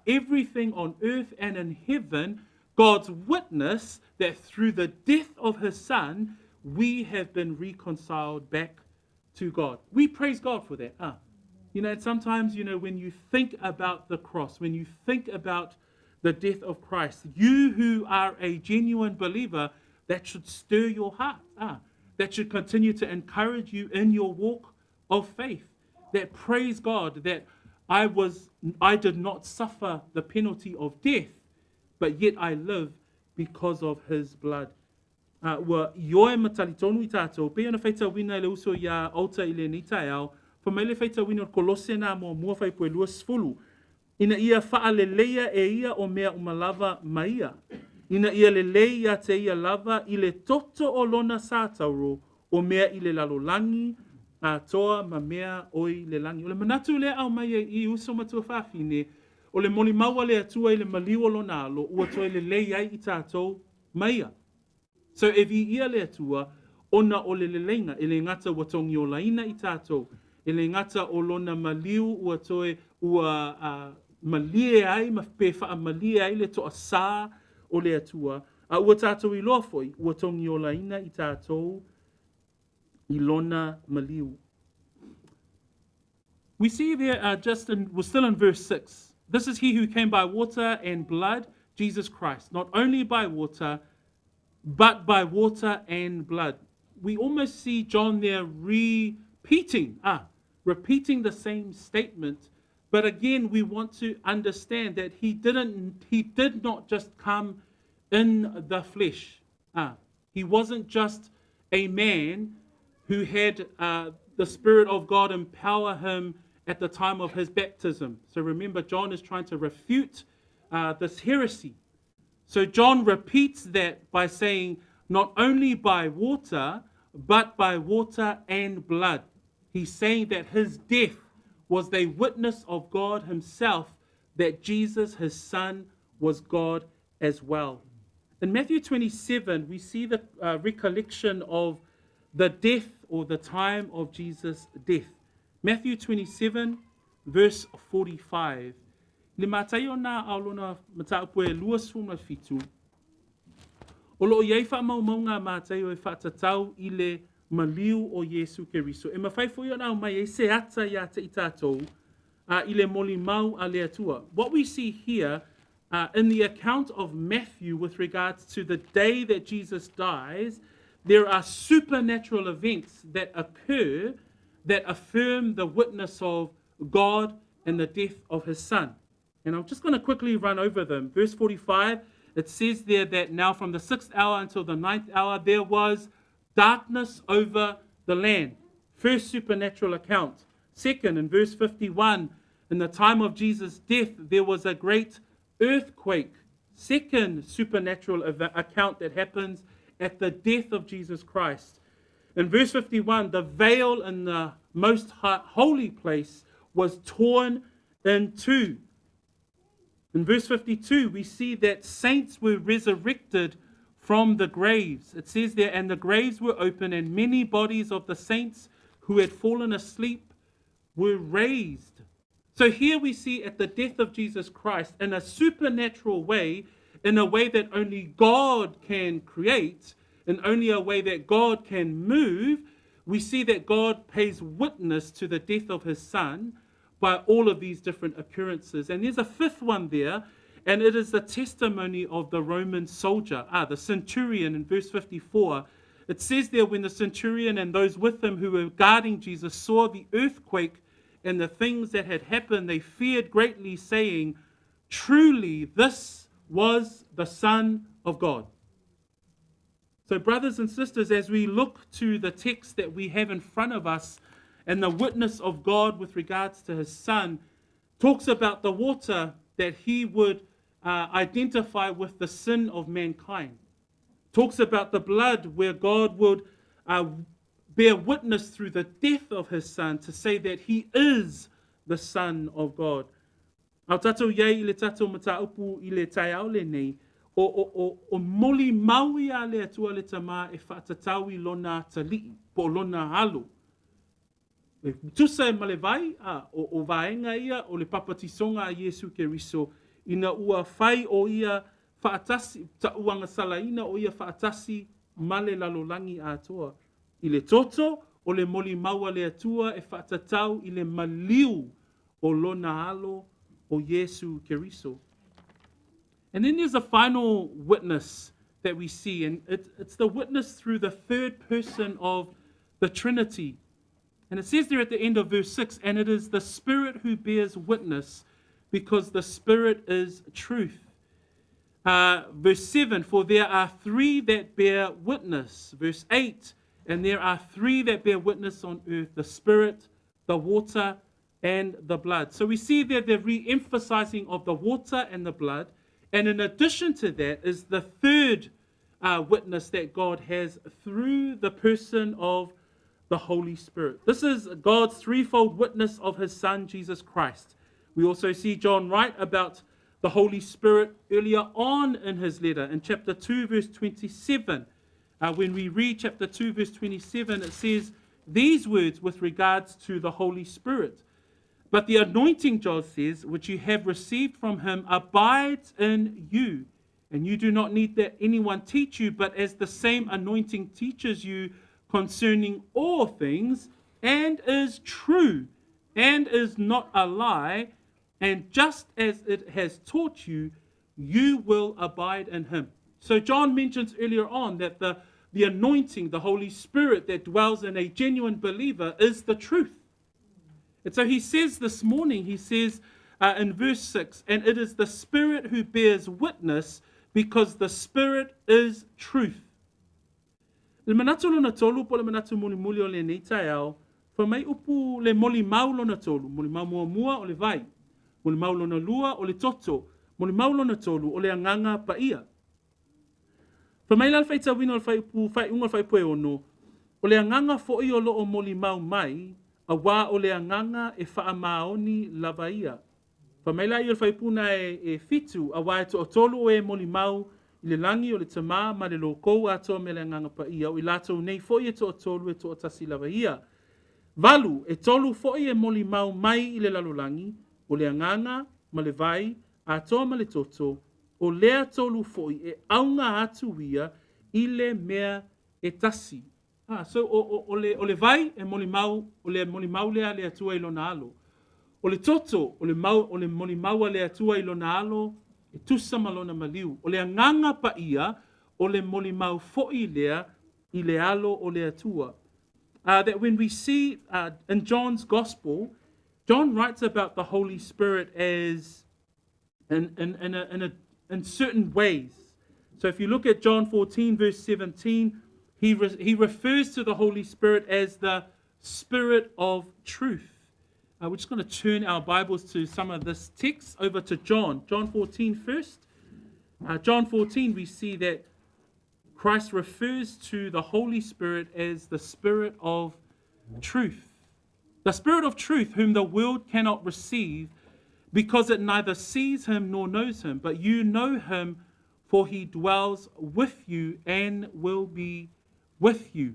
Everything on earth and in heaven, God's witness that through the death of his son, we have been reconciled back to God. We praise God for that. You know, sometimes, you know, when you think about the cross, when you think about the death of Christ, you who are a genuine believer, that should stir your heart. That should continue to encourage you in your walk of faith. That praise God that I did not suffer the penalty of death, but yet I live because of his blood. Wa ioe matali tonu I tātou, pe ana whaita wina le uso ia alta I le nita au, pa mai le whaita wina o kolose nā mua whai poe lua sfulu. Ina ia wha le leia e ia o mea umalava maia. Ina ia le leia te ia lava I le toto o lona sātauro o mea I le lalolangi, toa ma mea oi le langi. O le manatu le au mai I uso matua whawhine, o le molimau le atua I le maliwa Lona Alo, ua toi le leia I tātou maia. So e vi ia le atua, ona o le lelenga, e le ngata ua tongi o laina I tātou, e le ngata o lona maliu ua toi ua malie ai, ma pe wha malie ai le toa sā o le atua, ua tātou I loa foi, ua tongi o laina I tātou, I lona maliu. We see there, we're still in verse 6. This is he who came by water and blood, Jesus Christ, not only by water, but by water and blood. We almost see John there repeating the same statement. But again, we want to understand that he did not just come in the flesh. He wasn't just a man who had the Spirit of God empower him at the time of his baptism. So remember, John is trying to refute this heresy. So John repeats that by saying, not only by water, but by water and blood. He's saying that his death was the witness of God himself, that Jesus, his son, was God as well. In Matthew 27, we see the recollection of the death or the time of Jesus' death. Matthew 27, verse 45. Le matai o nā aolona mataupu e lua suma fitu. O loo iei wha mau ngā matai o e whatatau I le maliu o Yesu Keriso. E mawhaifo I o mai e se ata I ata I tātou I le molimau a le atua. What we see here in the account of Matthew with regards to the day that Jesus dies, there are supernatural events that occur that affirm the witness of God and the death of his son. And I'm just going to quickly run over them. Verse 45, it says there that now from the 6th hour until the 9th hour, there was darkness over the land. First supernatural account. Second, in verse 51, in the time of Jesus' death, there was a great earthquake. Second supernatural account that happens at the death of Jesus Christ. In verse 51, the veil in the most holy place was torn in two. In verse 52, we see that saints were resurrected from the graves. It says there, and the graves were open, and many bodies of the saints who had fallen asleep were raised. So here we see at the death of Jesus Christ, in a supernatural way, in a way that only God can create, in only a way that God can move, we see that God pays witness to the death of his son by all of these different occurrences. And there's a fifth one there, and it is the testimony of the Roman soldier, the centurion in verse 54. It says there, when the centurion and those with him who were guarding Jesus saw the earthquake and the things that had happened, they feared greatly, saying, truly, this was the Son of God. So, brothers and sisters, as we look to the text that we have in front of us and the witness of God with regards to his Son, talks about the water that he would identify with the sin of mankind. Talks about the blood where God would bear witness through the death of his Son to say that he is the Son of God. Au tatou iei I le tatou mataupu I le tai au le nei, o molimau ia le atua le tama e whaatatau I lona talii, po Lona Alo. E tusa e malevai, o vaenga ia, o le papatisonga a Yesu Keriso, ina ua whai o ia whaatasi, ta uanga salaina o ia whaatasi male lalolangi a Atua. I le toto, o le molimau le atua e whaatatau I le maliu o Lona Alo o Yesu Keriso. And then there's a final witness that we see, and it's the witness through the third person of the Trinity. And it says there at the end of verse 6, and it is the Spirit who bears witness, because the Spirit is truth. Verse 7, for there are three that bear witness. Verse 8, and there are three that bear witness on earth, the Spirit, the water, and the blood. So we see there the re-emphasizing of the water and the blood. And in addition to that is the third witness that God has through the person of the Holy Spirit. This is God's threefold witness of his Son, Jesus Christ. We also see John write about the Holy Spirit earlier on in his letter in chapter 2, verse 27. When we read chapter 2, verse 27, it says these words with regards to the Holy Spirit. But the anointing, John says, which you have received from him abides in you. And you do not need that anyone teach you, but as the same anointing teaches you concerning all things, and is true, and is not a lie, and just as it has taught you, you will abide in him. So John mentions earlier on that the anointing, the Holy Spirit that dwells in a genuine believer is the truth. And so he says this morning, he says in verse 6, and it is the Spirit who bears witness, because the Spirit is truth. Le manatu lona tolu po le manatu mulimuli o le nei tai au, fa mai upu le molimau lona tolu, molimau mua o le vai, molimau lona lua o le toto, molimau lona tolu o le anganga paia. Fa mai lal fai tawina o fai upu, fai unga fai pue ono, o le anganga fo'i o lo o molimau mai, a wā o le anganga e whaamaoni lavaia. Whamaila i o whaipuna e fitu, a wā e to o tolu e molimau I le langi o le tamā ma le lokou ato me le anganga pa ia, o I lātou nei fo'i e to o tolu e to o tasi lavaia. Valu, e tolu fo'i e molimau mai I le lalolangi, o le anganga ma le vai, ato ma le toto, o lea tolu fo'i e aunga atu ia I le mea e tasi. So o le vai e molimau, o le molimau lea le atua I Lona Alo. O le toto, o le molimau le atua I Lona Alo, e tusa malona maliu. O le anganga pa ia, o le molimau fo'i lea, I le alo o le atua. That when we see in John's Gospel, John writes about the Holy Spirit as in certain ways. So if you look at John 14, verse 17, he refers to the Holy Spirit as the Spirit of truth. We're just going to turn our Bibles to some of this text over to John 14 first. John 14, we see that Christ refers to the Holy Spirit as the Spirit of truth. The Spirit of truth, whom the world cannot receive, because it neither sees him nor knows him. But you know him, for he dwells with you and will be with you.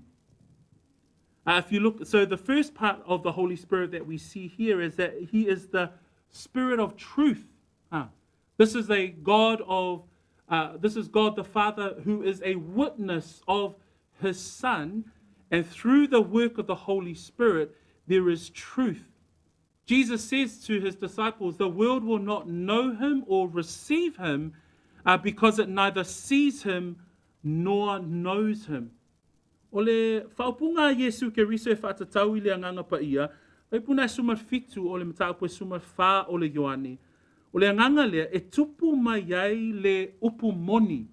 If you look, so the first part of the Holy Spirit that we see here is that he is the Spirit of truth. This is God the Father, who is a witness of his Son, And through the work of the Holy Spirit, there is truth. Jesus says to his disciples, the world will not know him or receive him because it neither sees him nor knows him. O le whaupunga Yesu ke riso e whaatatau I le anganga pa ia, ai puna sumar fitu o le mataupu e sumar wha o le Ioane. O le anganga lea e tupu mai ai le upu moni.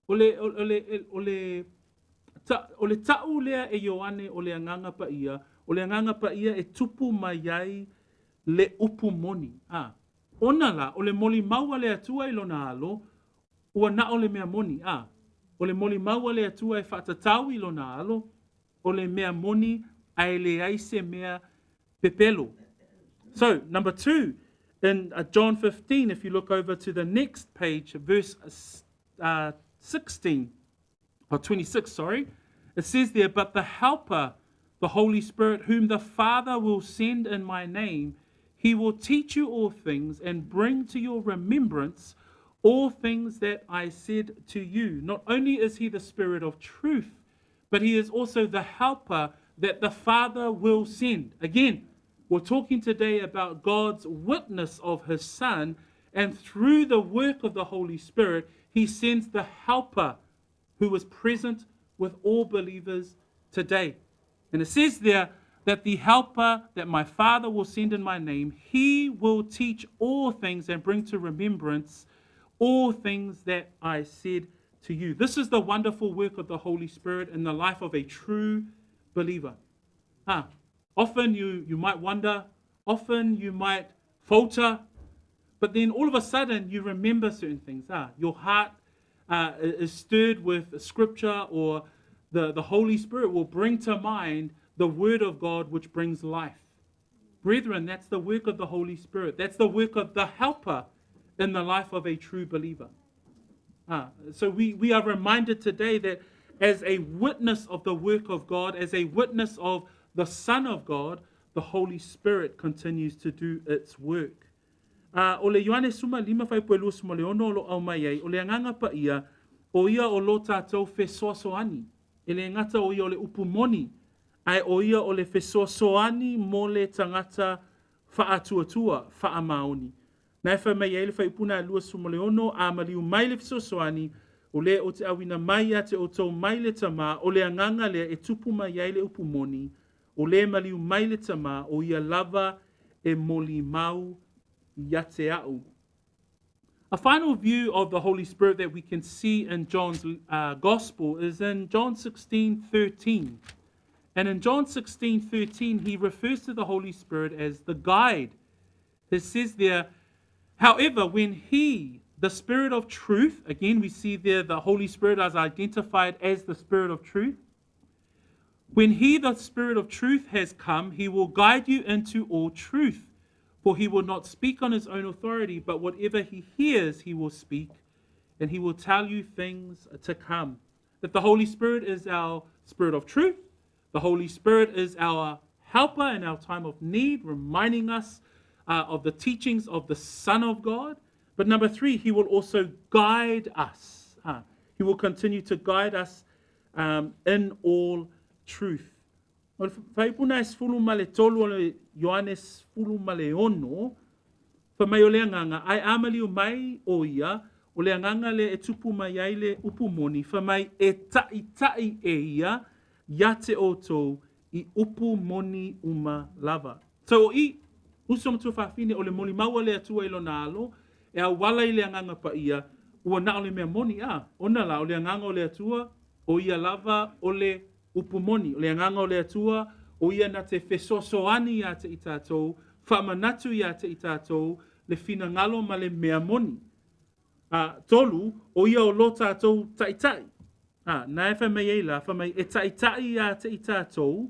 O le tau lea e Ioane o le anganga pa ia, o le anganga pa ia e tupu mai ai le upu moni. Ona la, o le molimau le atua I Lona Alo, ua na o le mea moni. O le molimau le atua e whaatatau I Lona Alo, o le mea moni ai le aise mea pepelo. So, number 2, in John 15, if you look over to the next page, verse 16, or 26, sorry, it says there, but the Helper, the Holy Spirit, whom the Father will send in my name, he will teach you all things and bring to your remembrance all things that I said to you. Not only is he the Spirit of truth, but he is also the Helper that the Father will send. Again, we're talking today about God's witness of his Son, and through the work of the Holy Spirit, he sends the Helper who is present with all believers today. And it says there that the Helper that my Father will send in my name, he will teach all things and bring to remembrance all things that I said to you. This is the wonderful work of the Holy Spirit in the life of a true believer. Often you might wonder, often you might falter, but then all of a sudden you remember certain things. Your heart is stirred with scripture, or the Holy Spirit will bring to mind the word of God which brings life. Brethren, that's the work of the Holy Spirit. That's the work of the Helper in the life of a true believer. So we are reminded today that as a witness of the work of God, as a witness of the Son of God, the Holy Spirit continues to do its work. O le Ioane suma lima fai puelu suma le ono lo au mai ai, o le anganga pa ia, o ia o lo tātou fesoasoani, e le ngata o ia o le upumoni, ai o ia o le fesoasoani mo le tangata whaatuatua, whaamaoni. Nai whai mai ele whai puna lua suma le ono, a maliu mai le fesoasoani, o le o te awina mai a te o tau mai le tama, o le anganga lea e tupu mai ai le upumoni, o le maliu mai le tama, o ia lava e molimau ia te au. A final view of the Holy Spirit that we can see in John's Gospel is in John 16:13. And in John 16:13, he refers to the Holy Spirit as the guide. It says there, however, when he, the Spirit of truth, again we see there the Holy Spirit as identified as the Spirit of truth. When he, the Spirit of truth, has come, he will guide you into all truth. For he will not speak on his own authority, but whatever he hears, he will speak, and he will tell you things to come. That the Holy Spirit is our Spirit of truth. The Holy Spirit is our helper in our time of need, reminding us of the teachings of the Son of God. But number 3, he will also guide us. He will continue to guide us in all truth. Whaipuna es fulu male tolu o Ioane es fulu male ono, whamai o le anganga, ai amali o mai o ia, o le anganga le e tupu mai ai le upumoni, whamai e tai e ia, ia te oto I upumoni uma lava. So o I, usom tu whawhine o le molimau le atua I Lona Alo, e a wala I le anganga pa ia, ua na o le mea moni, ona la o le anganga o le atua, o ia lava o le upumoni, o le anganga o le atua, o ia na te fesosoani ia te itatou, whaamanatu ia te itatou, le fina ngalo ma le mea moni. Tolu, o ia o lo tātou taitai. Na e whamai e la, whamai e taitai ia te itatou,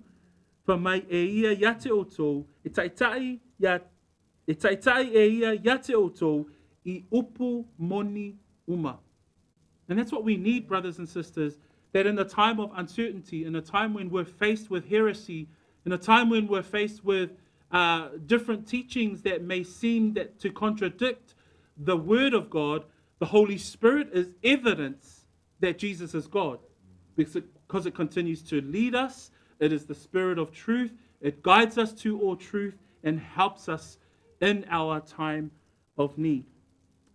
whamai e ia ia te otou, e taitai e ia ia te otou, I upu moni uma. And that's what we need, brothers and sisters, that in a time of uncertainty, in a time when we're faced with heresy, in a time when we're faced with different teachings that may seem to contradict the Word of God, the Holy Spirit is evidence that Jesus is God. because it continues to lead us. It is the Spirit of truth. It guides us to all truth and helps us in our time of need.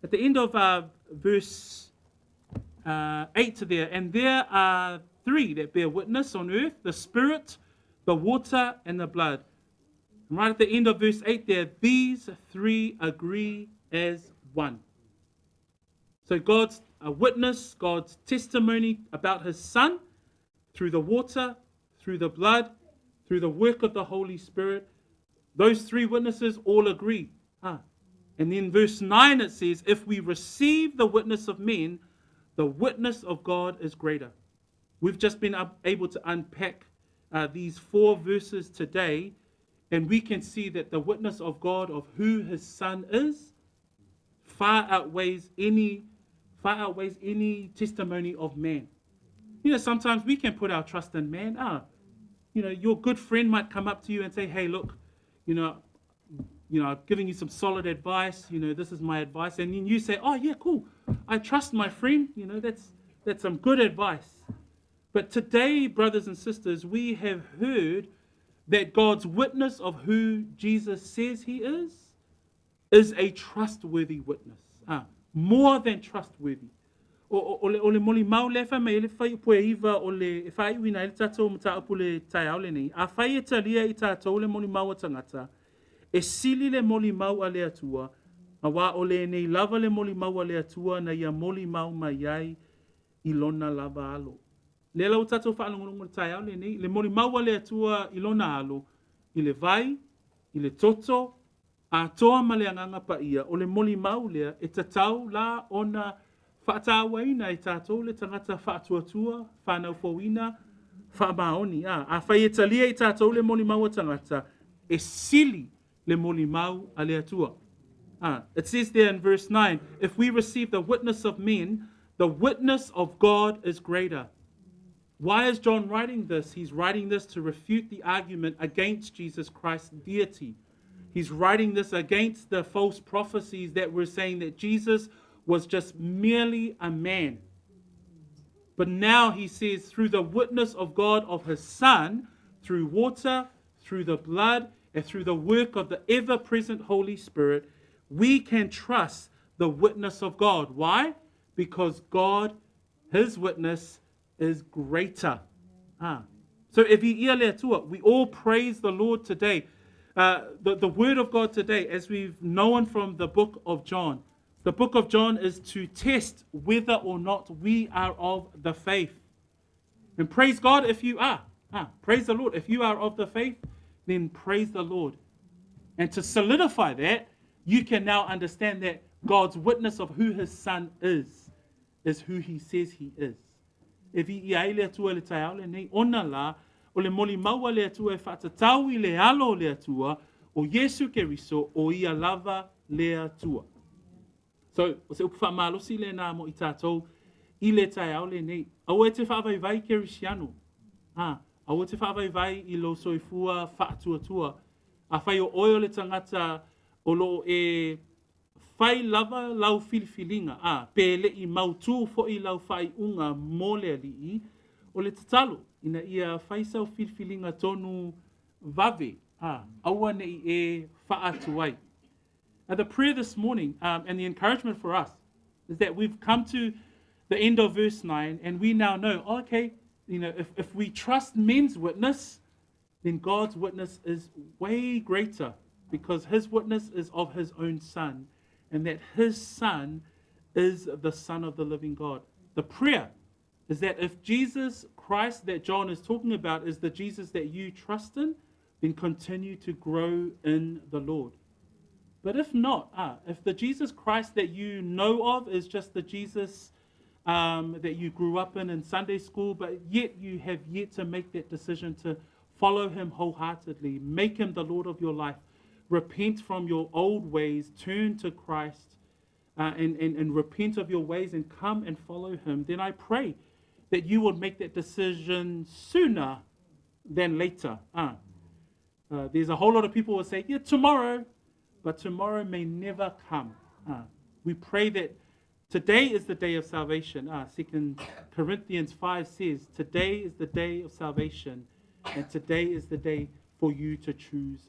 At the end of verse 8 there, and there are three that bear witness on earth, the Spirit, the water, and the blood. And right at the end of verse 8 there, these three agree as one. So God's witness, God's testimony about his Son, through the water, through the blood, through the work of the Holy Spirit, those three witnesses all agree. And then verse 9 it says, if we receive the witness of men, the witness of God is greater. We've just been able to unpack these 4 verses today, and we can see that the witness of God of who his Son is far outweighs any testimony of man. Sometimes we can put our trust in man. Your good friend might come up to you and say, hey, look, I'm giving you some solid advice. This is my advice. And then you say, oh, yeah, cool. I trust my friend. That's some good advice. But today, brothers and sisters, we have heard that God's witness of who Jesus says he is a trustworthy witness. More than trustworthy. Ole molimau lefa me ele fai pue iva ole fai wina ele tatou mata apule tai aule nei. A fai e talia I tatou le molimau o tangata. E sili le molimau ale atua. A wa ole nei lava le molimau ale atua na ia molimau mai ai I Lona Lava Alo. Le lau tatou whaalongolongo tai aule nei. Le molimau ale atua I Lona Alo. I le vai, I le toto, a toa ma le anganga pa ia. O le molimau lea e tatau la ona whaatawaina I tātou le tangata whaatuatua, whanau fawina, whaamaoni. A whai e talia I tātou le molimau a tangata, e sili le molimau a le atua. It says there in verse 9, if we receive the witness of men, the witness of God is greater. Why is John writing this? He's writing this to refute the argument against Jesus Christ's deity. He's writing this against the false prophecies that were saying that Jesus was just merely a man. But now he says, through the witness of God of his Son, through water, through the blood, and through the work of the ever-present Holy Spirit, we can trust the witness of God. Why? Because God, his witness, is greater. So if we all praise the Lord today. The word of God today, as we've known from the book of John. The book of John is to test whether or not we are of the faith. And praise God if you are. Praise the Lord. If you are of the faith, then praise the Lord. And to solidify that, you can now understand that God's witness of who his Son is who he says he is. If he ia le atua le tai aule nei, ona la, o le molimau le atua e whatatau I le alo le atua, o Yesu Keriso, o ia lava le atua. So, o se upuwha malosi le nā mo I tātou, I le tai aule nei, au e te whaavai kerisiano. Au e te whaavai I lo soifua whaatuatua. A whai o oio le tangata, o lo e whai lava lau filifilinga, pe le I mautu fo I lau whai unga mo le alii, o le tatalo, ina ia whai sau filifilinga tonu vave, aua nei e whaatuai. The prayer this morning and the encouragement for us is that we've come to the end of verse 9 and we now know, if we trust men's witness, then God's witness is way greater because his witness is of his own Son and that his Son is the Son of the living God. The prayer is that if Jesus Christ that John is talking about is the Jesus that you trust in, then continue to grow in the Lord. But if not, if the Jesus Christ that you know of is just the Jesus that you grew up in Sunday school, but yet you have yet to make that decision to follow him wholeheartedly, make him the Lord of your life, repent from your old ways, turn to Christ and repent of your ways and come and follow him, then I pray that you will make that decision sooner than later. There's a whole lot of people who will say, yeah, tomorrow. But tomorrow may never come. We pray that Today is the day of salvation. 2 Corinthians 5 says, today is the day of salvation, and today is the day for you to choose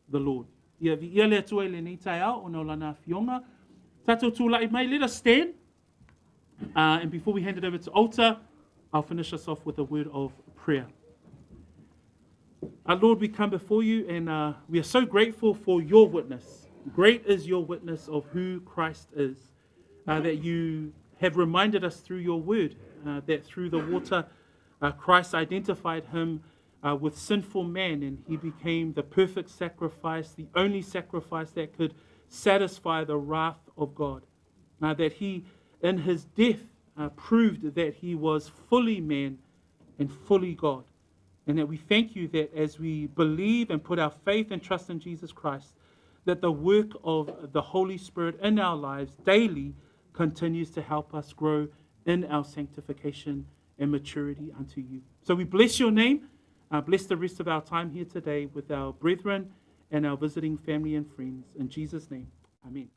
the Lord. Ia le atua le nei tai au, ono lana fionga. Tatou tūlai mai, let us stand. And before we hand it over to altar, I'll finish us off with a word of prayer. Our Lord, we come before you, and we are so grateful for your witness. Great is your witness of who Christ is, that you have reminded us through your word, that through the water, Christ identified him with sinful man, and he became the perfect sacrifice, the only sacrifice that could satisfy the wrath of God. That he, in his death, proved that he was fully man and fully God. And that we thank you that as we believe and put our faith and trust in Jesus Christ, that the work of the Holy Spirit in our lives daily continues to help us grow in our sanctification and maturity unto you. So we bless your name. Bless the rest of our time here today with our brethren and our visiting family and friends. In Jesus' name, amen.